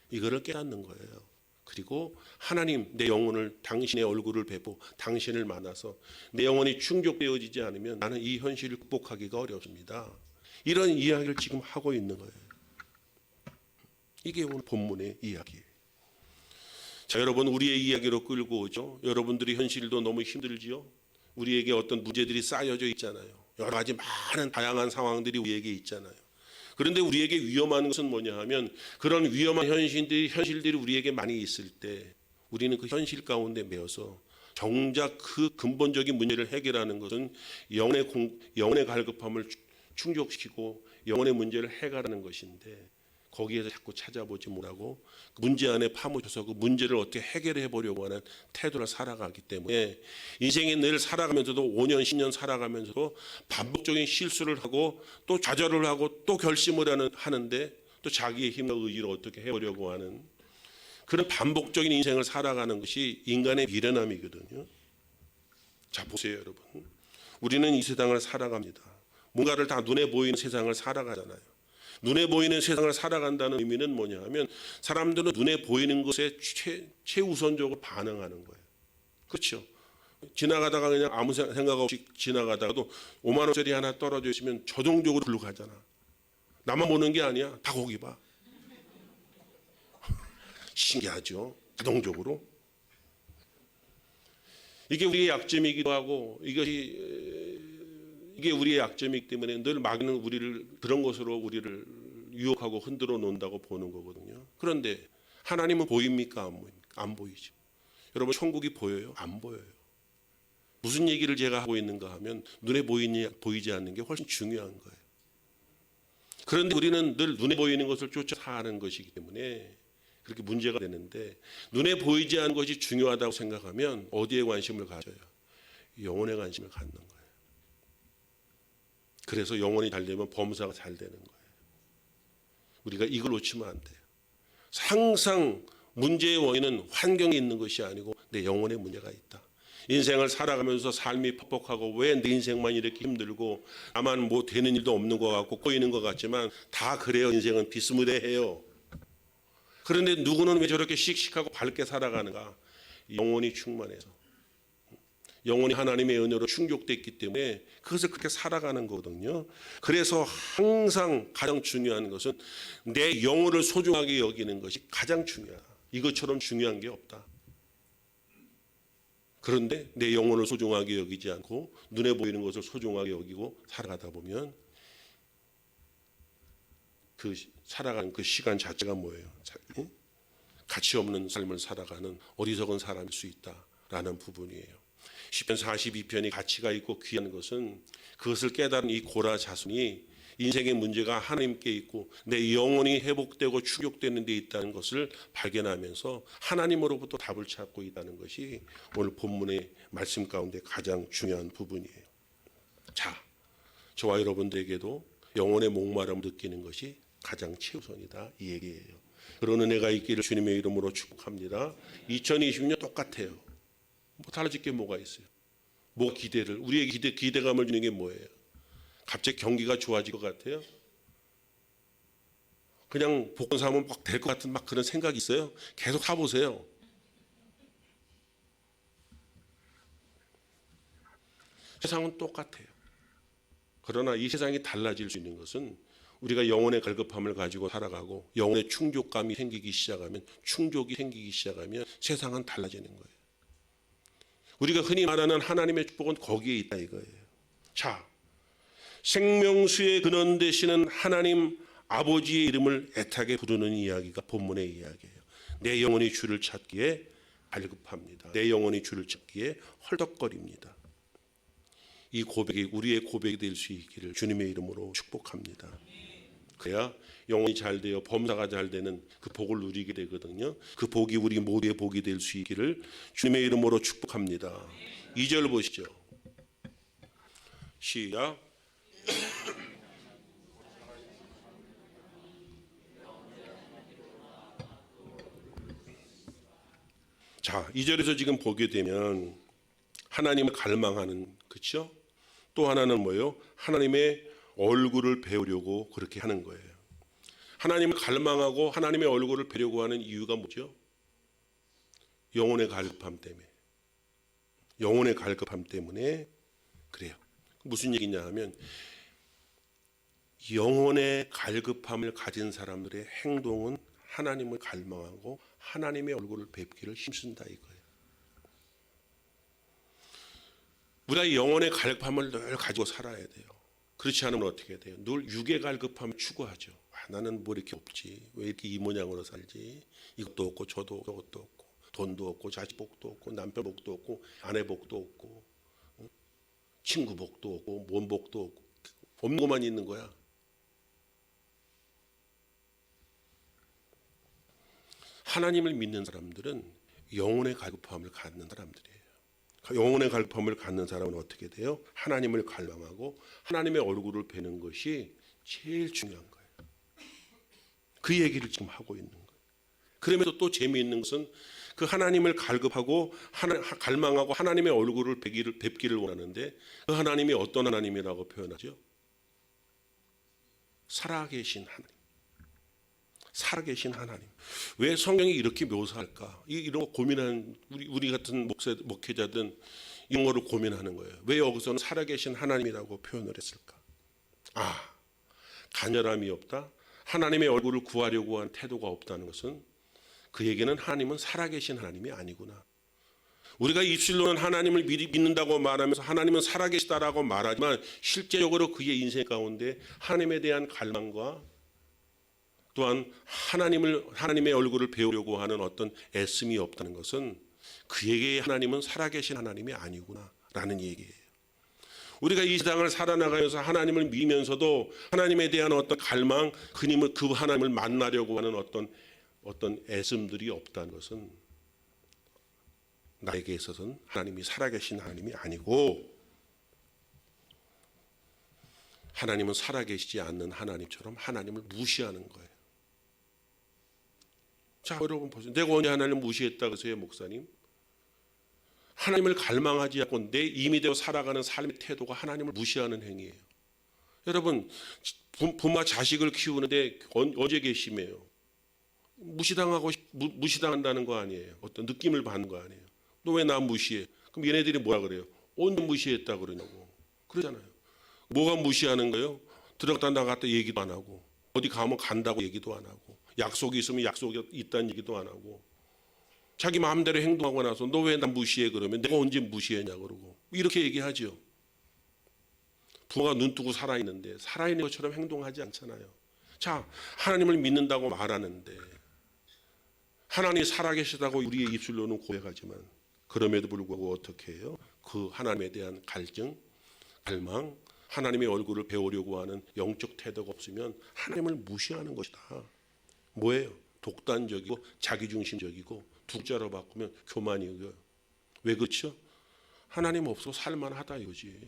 이거를 깨닫는 거예요. 그리고 하나님, 내 영혼을 당신의 얼굴을 뵙고 당신을 만나서 내 영혼이 충족되어지지 않으면 나는 이 현실을 극복하기가 어렵습니다. 이런 이야기를 지금 하고 있는 거예요. 이게 오늘 본문의 이야기예요. 자, 여러분, 우리의 이야기로 끌고 오죠. 여러분들이 현실도 너무 힘들지요. 우리에게 어떤 문제들이 쌓여져 있잖아요. 여러 가지 많은 다양한 상황들이 우리에게 있잖아요. 그런데 우리에게 위험한 것은 뭐냐 하면 그런 위험한 현실들이 우리에게 많이 있을 때 우리는 그 현실 가운데 매여서 정작 그 근본적인 문제를 해결하는 것은 영혼의 갈급함을 충족시키고 영혼의 문제를 해결하는 것인데 거기에서 자꾸 찾아보지 못하고 문제 안에 파묻혀서 그 문제를 어떻게 해결해 보려고 하는 태도를 살아가기 때문에 인생에 늘 살아가면서도 5년 10년 살아가면서도 반복적인 실수를 하고 또 좌절을 하고 또 결심을 하는데 또 자기의 힘과 의지로 어떻게 해보려고 하는 그런 반복적인 인생을 살아가는 것이 인간의 미련함이거든요. 자, 보세요 여러분. 우리는 이 세상을 살아갑니다. 뭔가를 다 눈에 보이는 세상을 살아가잖아요. 눈에 보이는 세상을 살아간다는 의미는 뭐냐 하면 사람들은 눈에 보이는 것에 최우선적으로 반응하는 거예요. 그렇죠? 지나가다가 그냥 아무 생각 없이 지나가다가도 5만 원짜리 하나 떨어져 있으면 저동적으로 글로 가잖아. 나만 보는 게 아니야. 다 거기 봐. 신기하죠? 자동적으로. 이게 우리의 약점이기도 하고 이게 우리의 약점이기 때문에 늘 마귀는 우리를 그런 것으로 우리를 유혹하고 흔들어 놓는다고 보는 거거든요. 그런데 하나님은 보입니까? 안 보입니까? 안 보이죠. 여러분, 천국이 보여요? 안 보여요. 무슨 얘기를 제가 하고 있는가 하면 눈에 보이지 않는 게 훨씬 중요한 거예요. 그런데 우리는 늘 눈에 보이는 것을 쫓아 사는 것이기 때문에 그렇게 문제가 되는데 눈에 보이지 않는 것이 중요하다고 생각하면 어디에 관심을 가져요? 영혼에 관심을 갖는 거예요. 그래서 영혼이 잘 되면 범사가 잘 되는 거예요. 우리가 이걸 놓치면 안 돼요. 항상 문제의 원인은 환경에 있는 것이 아니고 내 영혼의 문제가 있다. 인생을 살아가면서 삶이 퍽퍽하고 왜 내 인생만 이렇게 힘들고 나만 뭐 되는 일도 없는 것 같고 꼬이는 것 같지만 다 그래요. 인생은 비스무리해요. 그런데 누구는 왜 저렇게 씩씩하고 밝게 살아가는가? 영혼이 충만해서. 영혼이 하나님의 은혜로 충족됐기 때문에 그것을 그렇게 살아가는 거거든요. 그래서 항상 가장 중요한 것은 내 영혼을 소중하게 여기는 것이 가장 중요하다. 이것처럼 중요한 게 없다. 그런데 내 영혼을 소중하게 여기지 않고 눈에 보이는 것을 소중하게 여기고 살아가다 보면 그 살아가는 그 시간 자체가 뭐예요? 가치 없는 삶을 살아가는 어리석은 사람일 수 있다라는 부분이에요. 시편 42편이 가치가 있고 귀한 것은 그것을 깨달은 이 고라 자손이 인생의 문제가 하나님께 있고 내 영혼이 회복되고 충족되는 데 있다는 것을 발견하면서 하나님으로부터 답을 찾고 있다는 것이 오늘 본문의 말씀 가운데 가장 중요한 부분이에요. 자, 저와 여러분들에게도 영혼의 목마름을 느끼는 것이 가장 최우선이다 이 얘기예요. 그런 은혜가 있기를 주님의 이름으로 축복합니다. 2020년 똑같아요. 뭐 달라질 게 뭐가 있어요? 뭐 기대를 우리에게 기대감을 주는 게 뭐예요? 갑자기 경기가 좋아질 것 같아요? 그냥 복권 사면 막 될 것 같은 막 그런 생각이 있어요? 계속 사보세요. 세상은 똑같아요. 그러나 이 세상이 달라질 수 있는 것은 우리가 영혼의 갈급함을 가지고 살아가고 영혼의 충족감이 생기기 시작하면, 충족이 생기기 시작하면 세상은 달라지는 거예요. 우리가 흔히 말하는 하나님의 축복은 거기에 있다 이거예요. 자, 생명수의 근원 되시는 하나님 아버지의 이름을 애타게 부르는 이야기가 본문의 이야기예요. 내 영혼이 주를 찾기에 갈급합니다. 내 영혼이 주를 찾기에 헐떡거립니다. 이 고백이 우리의 고백이 될 수 있기를 주님의 이름으로 축복합니다. 그래야 영혼이 잘 되어 범사가 잘 되는 그 복을 누리게 되거든요. 그 복이 우리 모두의 복이 될 수 있기를 주님의 이름으로 축복합니다. 2절 보시죠. 시작. 자, 2절에서 지금 보게 되면 하나님을 갈망하는, 그렇죠? 또 하나는 뭐예요? 하나님의 얼굴을 배우려고 그렇게 하는 거예요. 하나님을 갈망하고 하나님의 얼굴을 배우려고 하는 이유가 뭐죠? 영혼의 갈급함 때문에. 영혼의 갈급함 때문에 그래요. 무슨 얘기냐 하면 영혼의 갈급함을 가진 사람들의 행동은 하나님을 갈망하고 하나님의 얼굴을 뵙기를 힘쓴다 이거예요. 우리가 영혼의 갈급함을 늘 가지고 살아야 돼요. 그렇지 않으면 어떻게 돼요? 늘 육의 갈급함을 추구하죠. 나는 뭐 이렇게 없지, 왜 이렇게 이 모양으로 살지, 이것도 없고 저것도 없고 돈도 없고 자식 복도 없고 남편 복도 없고 아내 복도 없고 친구 복도 없고 몸 복도 없고 없는 것만 있는 거야. 하나님을 믿는 사람들은 영혼의 갈급함을 갖는 사람들이에요. 영혼의 갈급함을 갖는 사람은 어떻게 돼요? 하나님을 갈망하고 하나님의 얼굴을 뵈는 것이 제일 중요한 거예요. 그 얘기를 지금 하고 있는 거예요. 그러면서 또 재미있는 것은 그 하나님을 갈급하고 갈망하고 하나님의 얼굴을 뵙기를 원하는데 그 하나님이 어떤 하나님이라고 표현하죠? 살아계신 하나님. 살아계신 하나님. 왜 성경이 이렇게 묘사할까? 이런 거 고민하는 우리 같은 목회자든 이런 거를 고민하는 거예요. 왜 여기서는 살아계신 하나님이라고 표현을 했을까? 간절함이 없다. 하나님의 얼굴을 구하려고 하는 태도가 없다는 것은 그 얘기는 하나님은 살아계신 하나님이 아니구나. 우리가 입술로는 하나님을 믿는다고 말하면서 하나님은 살아계시다라고 말하지만 실제적으로 그의 인생 가운데 하나님에 대한 갈망과 또한 하나님의 얼굴을 배우려고 하는 어떤 애씀이 없다는 것은 그에게 하나님은 살아계신 하나님이 아니구나라는 얘기예요. 우리가 이 세상을 살아나가면서 하나님을 믿으면서도 하나님에 대한 어떤 갈망, 그 하나님을 만나려고 하는 어떤 애씀들이 없다는 것은 나에게 있어서는 하나님이 살아계신 하나님이 아니고 하나님은 살아계시지 않는 하나님처럼 하나님을 무시하는 거예요. 자, 여러분 보세요. 내가 언제 하나님을 무시했다 그러세요, 목사님? 하나님을 갈망하지 않고 내 임이 되어 살아가는 삶의 태도가 하나님을 무시하는 행위예요. 여러분, 부모 자식을 키우는데 언제 괘씸해요? 무시당한다는 거 아니에요. 어떤 느낌을 받는 거 아니에요. 너 왜 나 무시해? 그럼 얘네들이 뭐라 그래요? 언제 무시했다 그러냐고. 그러잖아요. 뭐가 무시하는 거예요? 들어갔다 나갔다 얘기도 안 하고 어디 가면 간다고 얘기도 안 하고 약속이 있으면 약속이 있다는 얘기도 안 하고 자기 마음대로 행동하고 나서 너 왜 나 무시해 그러면 내가 언제 무시했냐 그러고 이렇게 얘기하죠. 부모가 눈 뜨고 살아있는데 살아있는 것처럼 행동하지 않잖아요. 자, 하나님을 믿는다고 말하는데 하나님이 살아계시다고 우리의 입술로는 고백하지만 그럼에도 불구하고 어떻게 해요? 그 하나님에 대한 갈증, 갈망, 하나님의 얼굴을 배우려고 하는 영적 태도가 없으면 하나님을 무시하는 것이다. 뭐예요? 독단적이고 자기중심적이고 두자로 바꾸면 교만이고요. 왜 그렇죠? 하나님 없어도 살만하다 이거지.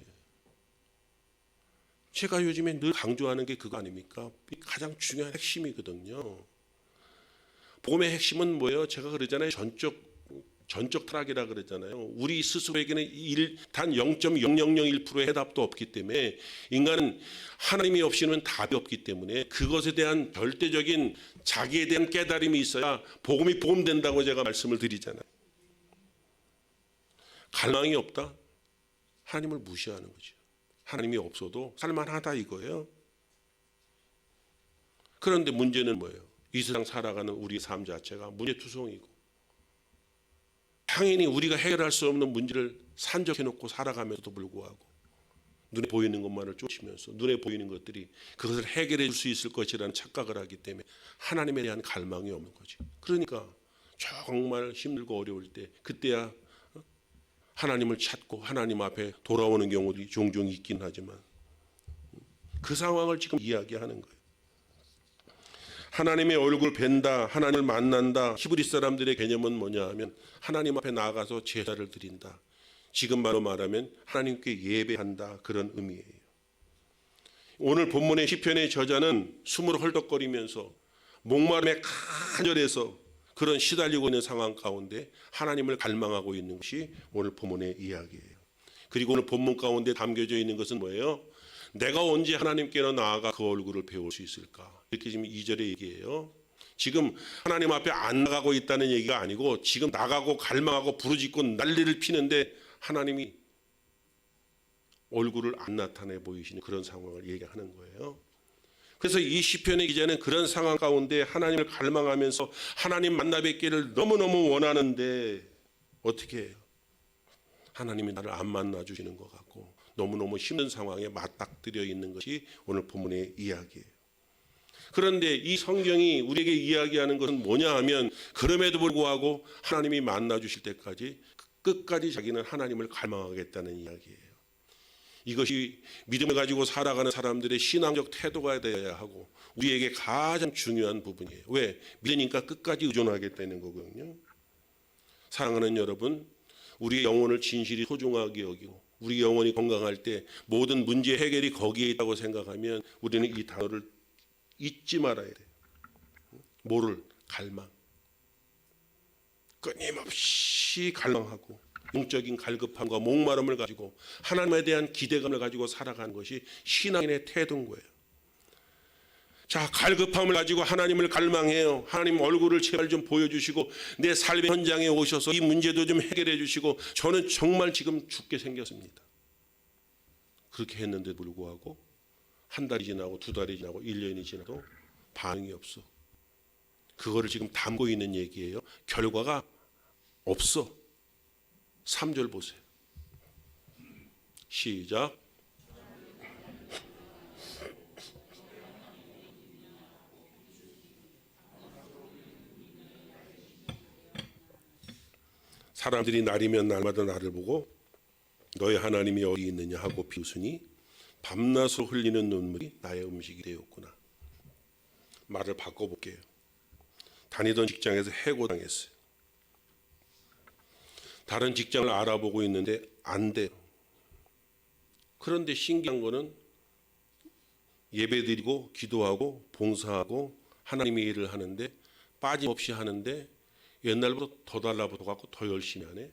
제가 요즘에 늘 강조하는 게 그거 아닙니까? 가장 중요한 핵심이거든요. 복음의 핵심은 뭐예요? 제가 그러잖아요. 전적 타락이라 그랬잖아요. 우리 스스로에게는 단 0.0001%의 해답도 없기 때문에 인간은 하나님이 없이는 답이 없기 때문에 그것에 대한 절대적인 자기에 대한 깨달음이 있어야 복음이 복음된다고 제가 말씀을 드리잖아요. 갈망이 없다? 하나님을 무시하는 거죠. 하나님이 없어도 살만하다 이거예요. 그런데 문제는 뭐예요? 이 세상 살아가는 우리 삶 자체가 문제투성이고, 당연히 우리가 해결할 수 없는 문제를 산적해놓고 살아가면서도 불구하고 눈에 보이는 것만을 쫓으면서 눈에 보이는 것들이 그것을 해결해 줄 수 있을 것이라는 착각을 하기 때문에 하나님에 대한 갈망이 없는 거지. 그러니까 정말 힘들고 어려울 때 그때야 하나님을 찾고 하나님 앞에 돌아오는 경우도 종종 있긴 하지만 그 상황을 지금 이야기하는 거예요. 하나님의 얼굴 뵌다, 하나님을 만난다. 히브리 사람들의 개념은 뭐냐 하면 하나님 앞에 나아가서 제사를 드린다. 지금 바로 말하면 하나님께 예배한다, 그런 의미예요. 오늘 본문의 시편의 저자는 숨을 헐떡거리면서 목마름에 간절해서 그런 시달리고 있는 상황 가운데 하나님을 갈망하고 있는 것이 오늘 본문의 이야기예요. 그리고 오늘 본문 가운데 담겨져 있는 것은 뭐예요? 내가 언제 하나님께로 나아가 그 얼굴을 배울 수 있을까? 이렇게 지금 2절의 얘기예요. 지금 하나님 앞에 안 나가고 있다는 얘기가 아니고 지금 나가고 갈망하고 부르짖고 난리를 피는데 하나님이 얼굴을 안 나타내 보이시는 그런 상황을 얘기하는 거예요. 그래서 이 시편의 기자는 그런 상황 가운데 하나님을 갈망하면서 하나님 만나 뵙기를 너무너무 원하는데 어떻게 해요? 하나님이 나를 안 만나 주시는 것 같고 너무너무 힘든 상황에 맞닥뜨려 있는 것이 오늘 본문의 이야기예요. 그런데 이 성경이 우리에게 이야기하는 것은 뭐냐 하면 그럼에도 불구하고 하나님이 만나 주실 때까지 끝까지 자기는 하나님을 갈망하겠다는 이야기예요. 이것이 믿음을 가지고 살아가는 사람들의 신앙적 태도가 되어야 하고 우리에게 가장 중요한 부분이에요. 왜? 믿으니까 끝까지 의존하겠다는 거거든요. 사랑하는 여러분, 우리의 영혼을 진실이 소중하게 여기고 우리 영혼이 건강할 때 모든 문제 해결이 거기에 있다고 생각하면 우리는 이 단어를 잊지 말아야 돼요. 뭐를? 갈망. 끊임없이 갈망하고 영적인 갈급함과 목마름을 가지고 하나님에 대한 기대감을 가지고 살아가는 것이 신앙인의 태도인 거예요. 자, 갈급함을 가지고 하나님을 갈망해요. 하나님 얼굴을 제발 좀 보여주시고 내 삶의 현장에 오셔서 이 문제도 좀 해결해 주시고 저는 정말 지금 죽게 생겼습니다. 그렇게 했는데도 불구하고 한 달이 지나고 두 달이 지나고 1년이 지나도 반응이 없어. 그거를 지금 담고 있는 얘기예요. 결과가 없어. 3절 보세요. 시작. 사람들이 날이면 날마다 나를 보고 너희 하나님이 어디 있느냐 하고 비웃으니 밤낮으로 흘리는 눈물이 나의 음식이 되었구나. 말을 바꿔볼게요. 다니던 직장에서 해고당했어요. 다른 직장을 알아보고 있는데 안 돼요. 그런데 신기한 거는 예배드리고 기도하고 봉사하고 하나님의 일을 하는데 빠짐없이 하는데 옛날보다 더 달라붙어갖고 더 열심히 하네.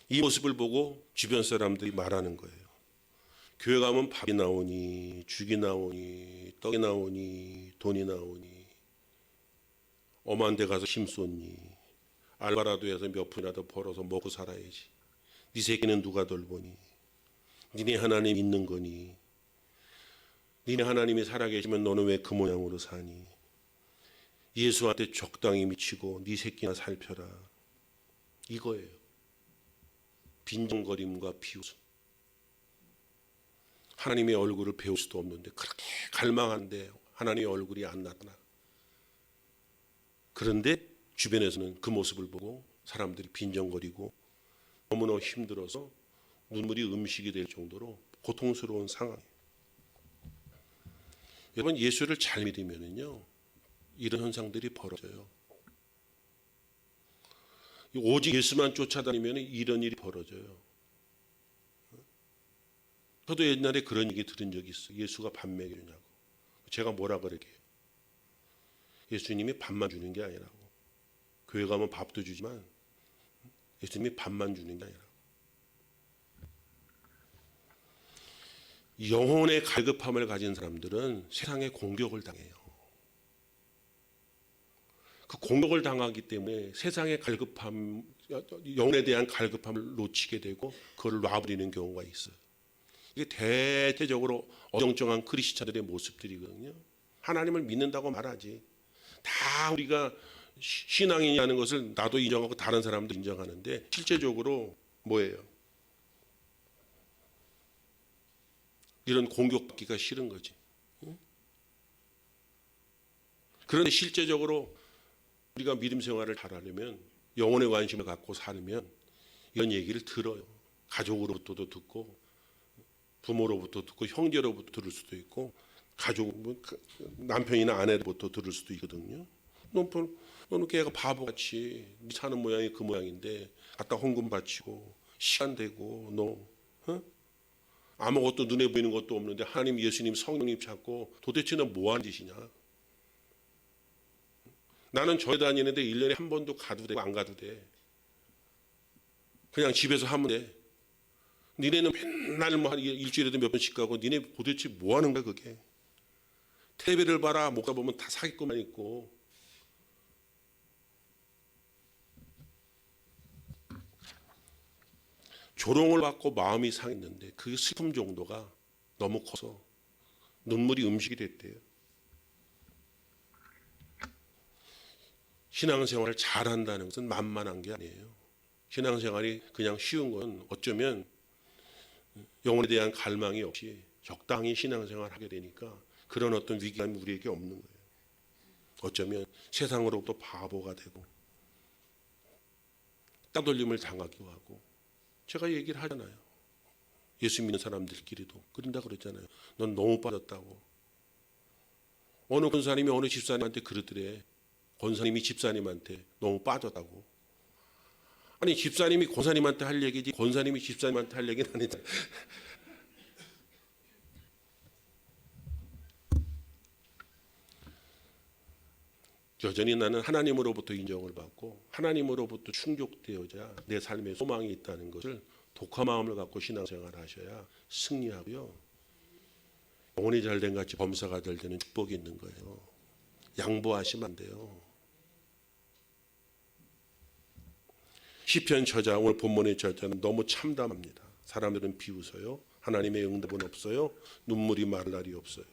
이 모습을 보고 주변 사람들이 말하는 거예요. 교회 가면 밥이 나오니 죽이 나오니 떡이 나오니 돈이 나오니 엄한 데 가서 힘쏟니 알바라도 해서 몇 푼이라도 벌어서 먹고 살아야지. 네 새끼는 누가 돌보니? 니네 하나님 있는 거니? 니네 하나님이 살아계시면 너는 왜 그 모양으로 사니? 예수한테 적당히 미치고 네 새끼나 살펴라. 이거예요. 빈정거림과 비웃음. 하나님의 얼굴을 배울 수도 없는데 그렇게 갈망하는데 하나님의 얼굴이 안 나타나. 그런데 주변에서는 그 모습을 보고 사람들이 빈정거리고 너무너무 힘들어서 눈물이 음식이 될 정도로 고통스러운 상황이에요. 여러분, 예수를 잘 믿으면요 이런 현상들이 벌어져요. 오직 예수만 쫓아다니면 이런 일이 벌어져요. 저도 옛날에 그런 얘기 들은 적이 있어요. 예수가 밥 먹여주냐고. 제가 뭐라 그러게요. 예수님이 밥만 주는 게 아니라고. 교회 가면 밥도 주지만 예수님이 밥만 주는 게 아니라고. 영혼의 갈급함을 가진 사람들은 세상에 공격을 당해요. 그 공격을 당하기 때문에 세상의 갈급함, 영혼에 대한 갈급함을 놓치게 되고 그걸 놔버리는 경우가 있어요. 이게 대체적으로 어정쩡한 크리스찬들의 모습들이거든요. 하나님을 믿는다고 말하지. 다 우리가 신앙이냐는 것을 나도 인정하고 다른 사람도 인정하는데 실제적으로 뭐예요? 이런 공격받기가 싫은 거지. 그런데 실제적으로 우리가 믿음 생활을 잘하려면 영혼의 관심을 갖고 살면 이런 얘기를 들어요. 가족으로부터도 듣고 부모로부터 듣고 형제로부터 들을 수도 있고 가족 남편이나 아내로부터 들을 수도 있거든요. 너는 걔가 바보같이 네 사는 모양이 그 모양인데 갖다 헌금 바치고 시간 되고 너 아무것도 눈에 보이는 것도 없는데 하나님 예수님 성령님 찾고 도대체 너 뭐하는 짓이냐. 나는 교회 다니는데 1년에 한 번도 가도 돼, 안 가도 돼. 그냥 집에서 하면 돼. 니네는 맨날 뭐 일주일에도 몇 번씩 가고 니네 도대체 뭐 하는 거야 그게. 텔레비를 봐라 못 가보면 다 사기꾼만 있고. 조롱을 받고 마음이 상했는데 그 슬픔 정도가 너무 커서 눈물이 음식이 됐대요. 신앙생활을 잘한다는 것은 만만한 게 아니에요. 신앙생활이 그냥 쉬운 건 어쩌면 영혼에 대한 갈망이 없이 적당히 신앙생활을 하게 되니까 그런 어떤 위기감이 우리에게 없는 거예요. 어쩌면 세상으로부터 바보가 되고 따돌림을 당하기도 하고 제가 얘기를 하잖아요. 예수 믿는 사람들끼리도 그런다 그랬잖아요. 넌 너무 빠졌다고. 어느 권사님이 어느 집사님한테 그러더래. 권사님이 집사님한테 너무 빠졌다고. 아니 집사님이 권사님한테 할 얘기지 권사님이 집사님한테 할 얘기는 아니다. 여전히 나는 하나님으로부터 인정을 받고 하나님으로부터 충족되어야 내 삶에 소망이 있다는 것을 독한 마음을 갖고 신앙생활을 하셔야 승리하고요. 영혼이 잘된 같이 범사가 될 때는 축복이 있는 거예요. 양보하시면 안 돼요. 시편 저자 오늘 본문의 저자는 너무 참담합니다. 사람들은 비웃어요. 하나님의 응답은 없어요. 눈물이 마를 날이 없어요.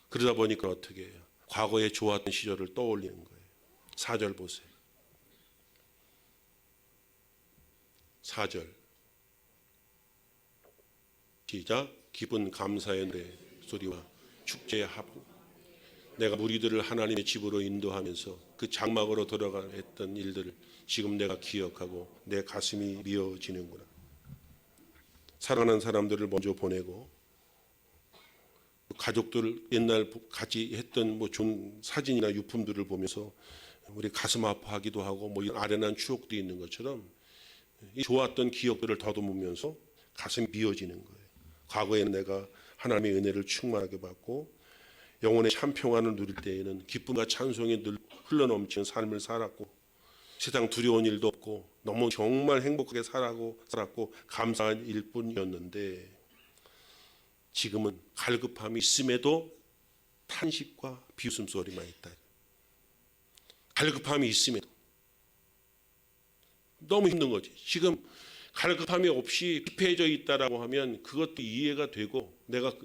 그러다 보니까 어떻게 해요? 과거에 좋았던 시절을 떠올리는 거예요. 4절 보세요. 4절 시작. 기쁜 감사의 노래 소리와 축제의 합 내가 무리들을 하나님의 집으로 인도하면서 그 장막으로 들어가 했던 일들을 지금 내가 기억하고 내 가슴이 미어지는구나. 사랑하는 사람들을 먼저 보내고 가족들 옛날 같이 했던 뭐 좋은 사진이나 유품들을 보면서 우리 가슴 아파하기도 하고 뭐 이런 아련한 추억도 있는 것처럼 이 좋았던 기억들을 더듬으면서 가슴이 미어지는 거예요. 과거에는 내가 하나님의 은혜를 충만하게 받고 영혼의 참 평안을 누릴 때에는 기쁨과 찬송이 늘 흘러넘치는 삶을 살았고 세상 두려운 일도 없고 너무 정말 행복하게 살았고 감사한 일뿐이었는데 지금은 갈급함이 있음에도 탄식과 비웃음 소리만 있다. 갈급함이 있음에도 너무 힘든 거지. 지금 갈급함이 없이 피폐해져 있다라고 하면 그것도 이해가 되고 내가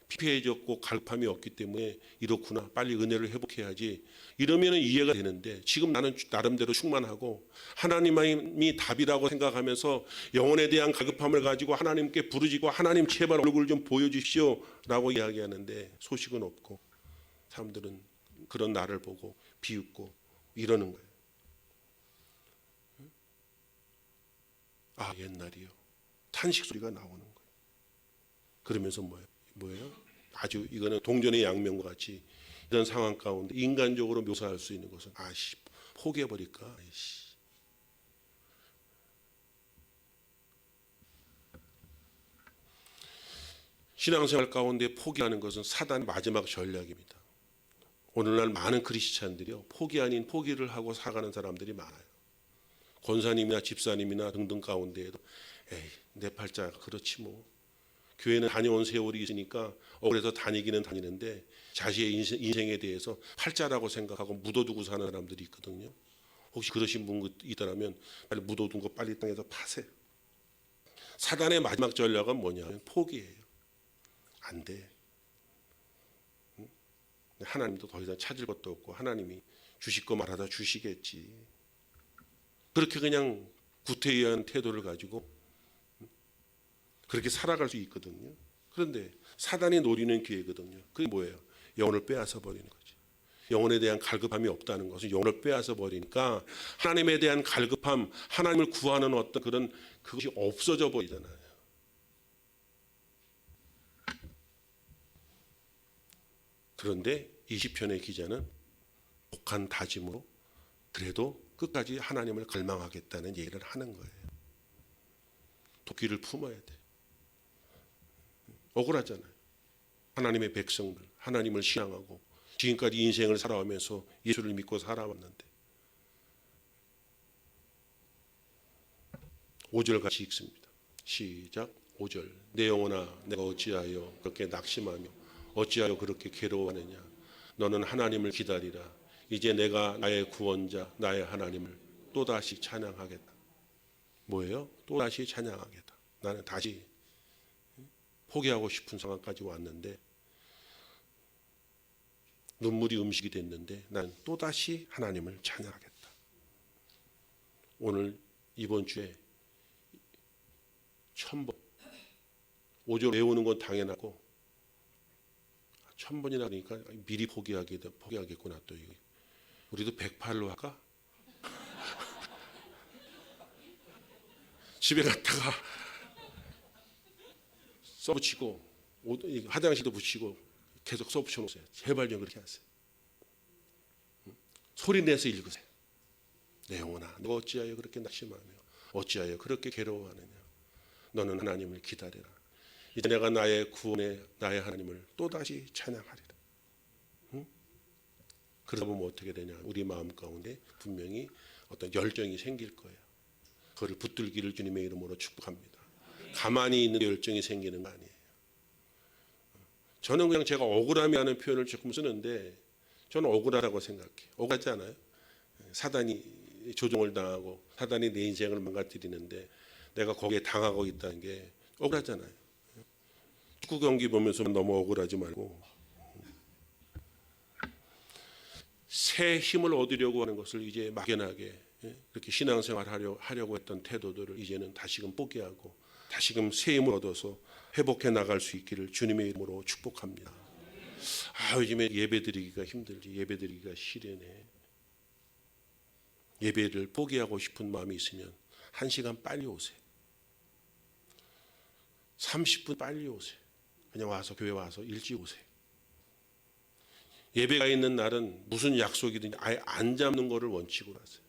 피폐해졌고 갈급함이 없기 때문에 이렇구나. 빨리 은혜를 회복해야지. 이러면 이해가 되는데 지금 나는 나름대로 충만하고 하나님이 답이라고 생각하면서 영혼에 대한 갈급함을 가지고 하나님께 부르짖고 하나님 제발 얼굴 좀 보여주십시오 라고 이야기하는데 소식은 없고 사람들은 그런 나를 보고 비웃고 이러는 거예요. 아 옛날이요. 탄식 소리가 나오는 거예요. 그러면서 뭐예요? 아주 이거는 동전의 양면과 같이 이런 상황 가운데 인간적으로 묘사할 수 있는 것은 아씨 포기해버릴까? 아이씨. 신앙생활 가운데 포기하는 것은 사단의 마지막 전략입니다. 오늘날 많은 크리스찬들이요 포기 아닌 포기를 하고 살아가는 사람들이 많아요. 권사님이나 집사님이나 등등 가운데에도 에이 내 팔자 그렇지 뭐 교회는 다녀온 세월이 있으니까 억울해서 다니기는 다니는데 자신의 인생에 대해서 팔자라고 생각하고 묻어두고 사는 사람들이 있거든요. 혹시 그러신 분 있다면 빨리 묻어둔 거 빨리 땅에서 파세요. 사단의 마지막 전략은 뭐냐면 포기예요. 안 돼. 하나님도 더 이상 찾을 것도 없고 하나님이 주실 거 말하다 주시겠지. 그렇게 그냥 구태의한 태도를 가지고 그렇게 살아갈 수 있거든요. 그런데 사단이 노리는 기회거든요. 그게 뭐예요? 영혼을 빼앗아 버리는 거지. 영혼에 대한 갈급함이 없다는 것은 영혼을 빼앗아 버리니까 하나님에 대한 갈급함, 하나님을 구하는 어떤 그런 그것이 없어져 버리잖아요. 그런데 이 시편의 기자는 독한 다짐으로 그래도 끝까지 하나님을 갈망하겠다는 얘기를 하는 거예요. 도끼를 품어야 돼. 억울하잖아요. 하나님의 백성들, 하나님을 신앙하고 지금까지 인생을 살아오면서 예수를 믿고 살아왔는데 5절 같이 읽습니다. 시작. 5절. 내 영혼아 내가 어찌하여 그렇게 낙심하며 어찌하여 그렇게 괴로워하느냐. 너는 하나님을 기다리라. 이제 내가 나의 구원자 나의 하나님을 또다시 찬양하겠다. 뭐예요? 또다시 찬양하겠다. 나는 다시 포기하고 싶은 상황까지 왔는데 눈물이 음식이 됐는데 나는 또다시 하나님을 찬양하겠다. 오늘 이번 주에 1000번 5절 외우는 건 당연하고 1000번이나 그러니까 미리 포기하겠구나. 또 이게 우리도 108로 할까? 집에 갔다가 써붙이고 화장실도 붙이고 계속 써붙여놓으세요. 제발 좀 그렇게 하세요. 소리 내서 읽으세요. 내 영혼아 너 어찌하여 그렇게 낙심하며 어찌하여 그렇게 괴로워하느냐. 너는 하나님을 기다리라. 이제 내가 나의 구원의 나의 하나님을 또다시 찬양하리라. 그러다 보면 어떻게 되냐. 우리 마음 가운데 분명히 어떤 열정이 생길 거예요. 그를 붙들기를 주님의 이름으로 축복합니다. 가만히 있는 열정이 생기는 거 아니에요. 저는 그냥 제가 억울함이라는 표현을 조금 쓰는데 저는 억울하다고 생각해요. 억울하지 않아요? 사단이 조종을 당하고 사단이 내 인생을 망가뜨리는데 내가 거기에 당하고 있다는 게 억울하잖아요. 축구 경기 보면서 너무 억울하지 말고 새 힘을 얻으려고 하는 것을 이제 막연하게 그렇게 신앙생활 하려고 했던 태도들을 이제는 다시금 포기하고 다시금 새 힘을 얻어서 회복해 나갈 수 있기를 주님의 이름으로 축복합니다. 요즘에 예배드리기가 힘들지. 예배드리기가 시련해. 예배를 포기하고 싶은 마음이 있으면 1시간 빨리 오세요. 30분 빨리 오세요. 그냥 와서 교회 와서 일찍 오세요. 예배가 있는 날은 무슨 약속이든지 아예 안 잡는 거를 원칙으로 하세요.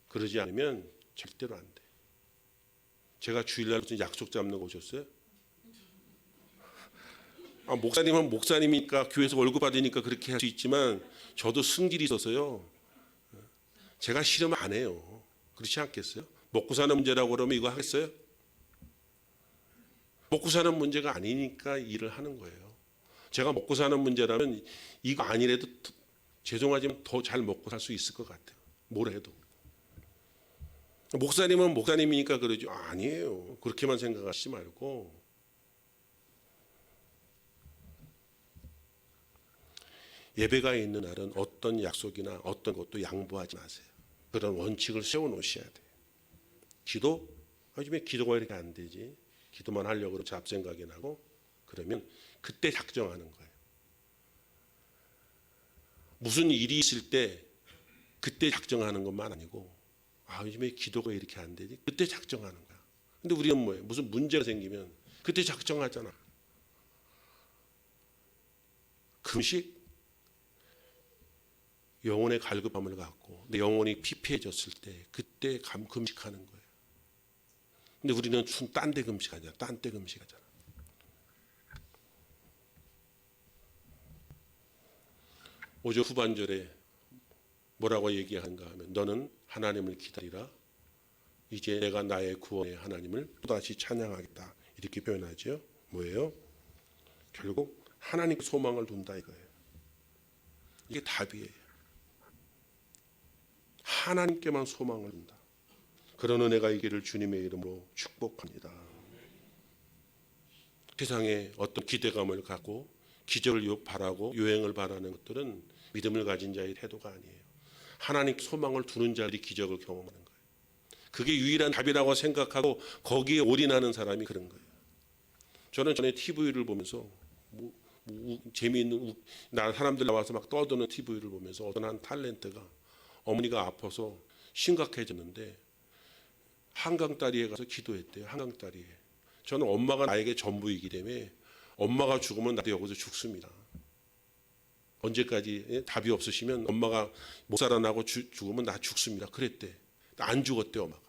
그러지 않으면 절대로 안 돼. 제가 주일날 무슨 약속 잡는 거 오셨어요? 목사님은 목사님이니까 교회에서 월급 받으니까 그렇게 할 수 있지만 저도 승질이 있어서요. 제가 싫으면 안 해요. 그렇지 않겠어요? 먹고 사는 문제라고 그러면 이거 하겠어요? 먹고 사는 문제가 아니니까 일을 하는 거예요. 제가 먹고 사는 문제라면 이거 아니래도 죄송하지만 더 잘 먹고 살 수 있을 것 같아요. 뭘 해도. 목사님은 목사님이니까 그러죠. 아니에요. 그렇게만 생각하시지 말고 예배가 있는 날은 어떤 약속이나 어떤 것도 양보하지 마세요. 그런 원칙을 세워놓으셔야 돼요. 기도? 요즘에 기도가 이렇게 안 되지. 기도만 하려고 그러고 잡생각이 나고 그러면 그때 작정하는 거예요. 무슨 일이 있을 때 그때 작정하는 것만 아니고 요즘에 기도가 이렇게 안 되지. 그때 작정하는 거야. 근데 우리는 뭐예요? 무슨 문제가 생기면 그때 작정하잖아. 금식 영혼의 갈급함을 갖고 내 영혼이 피폐해졌을 때 그때 금식하는 거예요. 근데 우리는 딴 데 금식하잖아. 딴 데 금식하잖아. 오절 후반절에 뭐라고 얘기하는가 하면 너는 하나님을 기다리라. 이제 내가 나의 구원의 하나님을 또다시 찬양하겠다. 이렇게 표현하죠. 뭐예요? 결국 하나님 소망을 둔다 이거예요. 이게 답이에요. 하나님께만 소망을 둔다. 그런 은혜가 있기를 주님의 이름으로 축복합니다. 세상에 어떤 기대감을 갖고 기적을 바라고 요행을 바라는 것들은 믿음을 가진 자의 태도가 아니에요. 하나님 소망을 두는 자들이 기적을 경험하는 거예요. 그게 유일한 답이라고 생각하고 거기에 올인하는 사람이 그런 거예요. 저는 전에 TV를 보면서 재미있는 사람들 나와서 막 떠드는 TV를 보면서 어떤 한 탤런트가 어머니가 아파서 심각해졌는데 한강다리에 가서 기도했대요. 한강다리에. 저는 엄마가 나에게 전부이기 때문에 엄마가 죽으면 나도 여기서 죽습니다. 언제까지 답이 없으시면 엄마가 못 살아나고 죽으면 나 죽습니다. 그랬대. 안 죽었대 엄마가.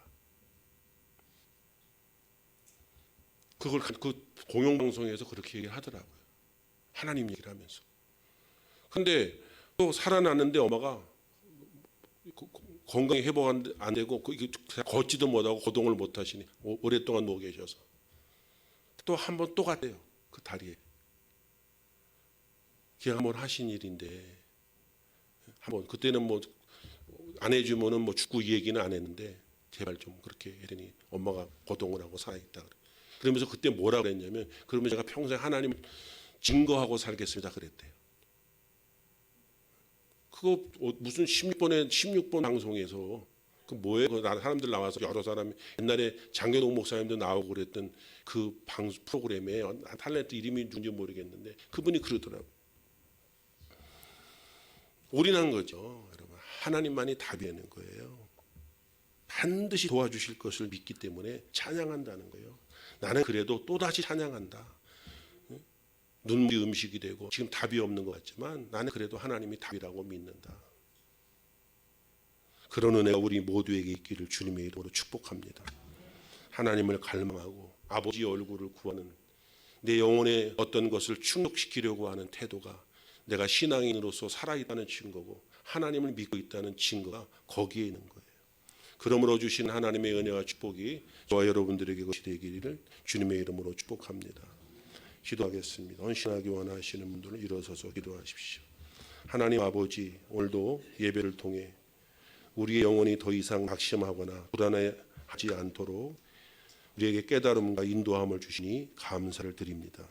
그걸 그 공영방송에서 그렇게 얘기를 하더라고요. 하나님 얘기를 하면서. 근데 또 살아났는데 엄마가 건강이 회복 안 되고 걷지도 못하고 거동을 못 하시니 오랫동안 누워 계셔서 또 한 번 또 갔대요. 그 다리에. 그냥 한번 하신 일인데 한번 그때는 뭐 안 해주면은 뭐 죽고 이 얘기는 안 했는데 제발 좀 그렇게 했더니 엄마가 거동을 하고 살아있다. 그러면서 그때 뭐라 그랬냐면 그러면 제가 평생 하나님 증거하고 살겠습니다 그랬대요. 그거 무슨 16번 방송에서 그 뭐예요? 그 사람들 나와서 여러 사람이 옛날에 장경동 목사님도 나오고 그랬던 그 프로그램에 탤런트 이름이 누군지 모르겠는데 그분이 그러더라고요. 올인한 거죠. 여러분 하나님만이 답이 되는 거예요. 반드시 도와주실 것을 믿기 때문에 찬양한다는 거예요. 나는 그래도 또다시 찬양한다. 눈물이 음식이 되고 지금 답이 없는 것 같지만 나는 그래도 하나님이 답이라고 믿는다. 그런 은혜가 우리 모두에게 있기를 주님의 이름으로 축복합니다. 하나님을 갈망하고 아버지의 얼굴을 구하는 내 영혼의 어떤 것을 충족시키려고 하는 태도가 내가 신앙인으로서 살아있다는 증거고 하나님을 믿고 있다는 증거가 거기에 있는 거예요. 그러므로 주신 하나님의 은혜와 축복이 저와 여러분들에게 것이 되기를 주님의 이름으로 축복합니다. 기도하겠습니다. 헌신하기 원하시는 분들은 일어서서 기도하십시오. 하나님 아버지, 오늘도 예배를 통해 우리의 영혼이 더 이상 낙심하거나 불안해하지 않도록 우리에게 깨달음과 인도함을 주시니 감사를 드립니다.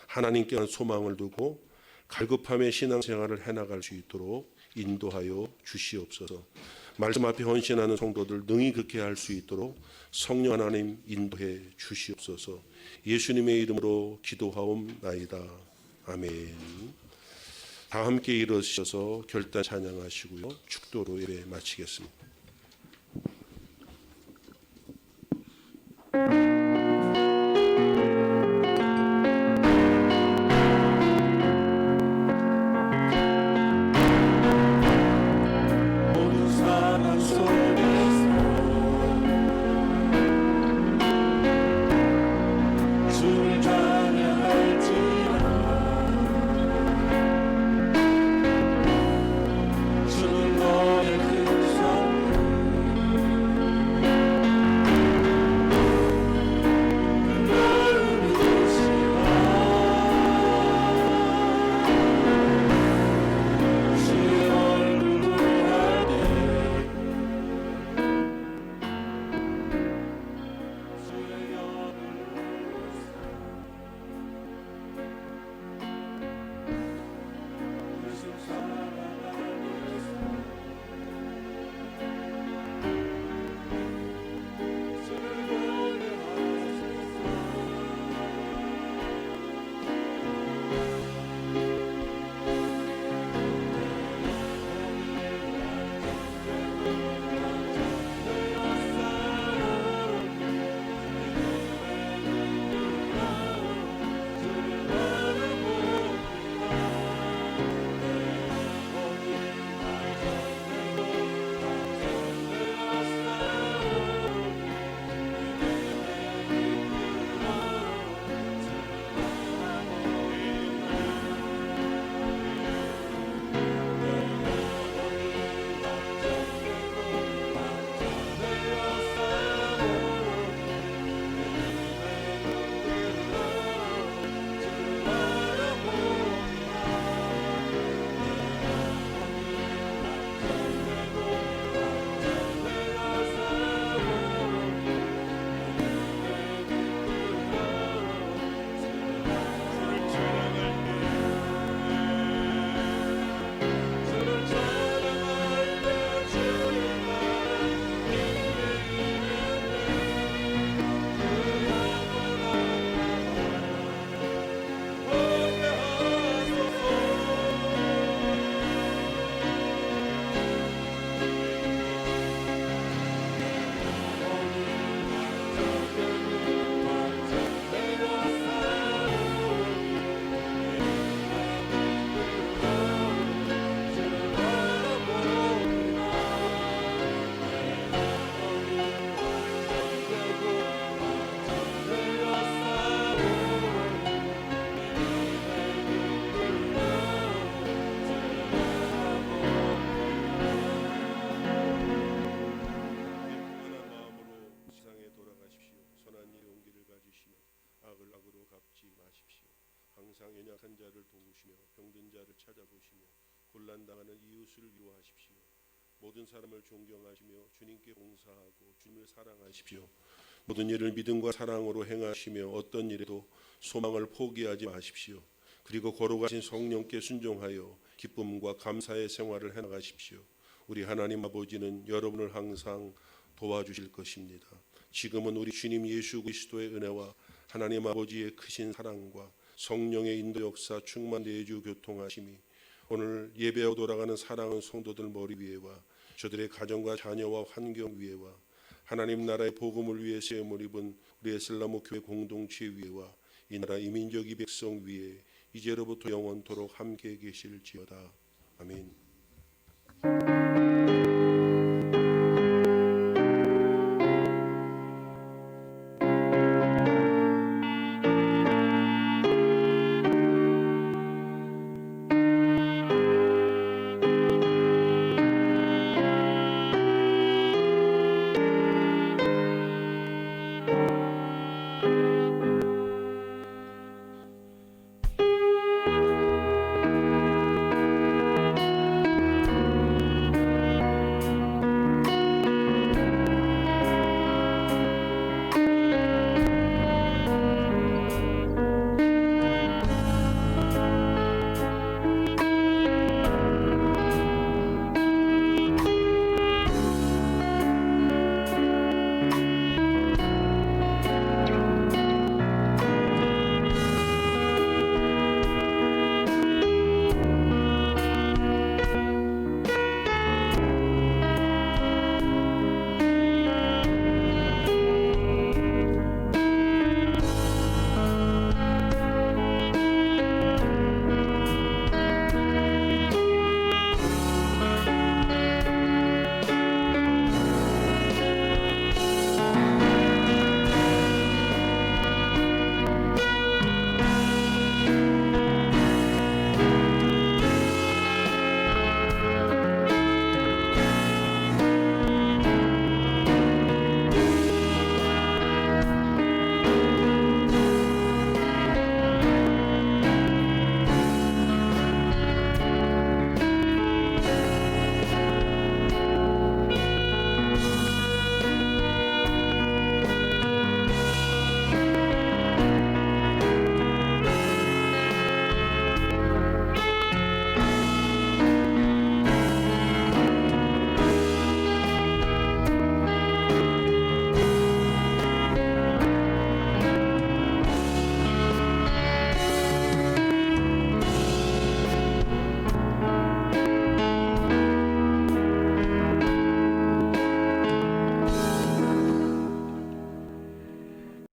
하나님께는 소망을 두고 갈급함의 신앙생활을 해나갈 수 있도록 인도하여 주시옵소서. 말씀 앞에 헌신하는 성도들 능히 그렇게 할 수 있도록 성령 하나님 인도해 주시옵소서. 예수님의 이름으로 기도하옵나이다. 아멘. 다 함께 일어서셔서 결단 찬양하시고요. 축도로 예배 마치겠습니다. 포기하지 마십시오. 항상 연약한 자를 도우시며 병든 자를 찾아보시며 곤란당하는 이웃을 위로하십시오. 모든 사람을 존경하시며 주님께 봉사하고 주님을 사랑하십시오. 모든 일을 믿음과 사랑으로 행하시며 어떤 일에도 소망을 포기하지 마십시오. 그리고 거룩하신 성령께 순종하여 기쁨과 감사의 생활을 해나가십시오. 우리 하나님 아버지는 여러분을 항상 도와주실 것입니다. 지금은 우리 주님 예수 그리스도의 은혜와 하나님 아버지의 크신 사랑과 성령의 인도 역사 충만 내주 교통하심이 오늘 예배하고 돌아가는 사랑하는 성도들 머리 위에와 저들의 가정과 자녀와 환경 위에와 하나님 나라의 복음을 위해 세움을 입은 우리 에슬라모 교회 공동체 위에와 이 나라 이민족 이 백성 위에 이제로부터 영원토록 함께 계실지어다. 아멘.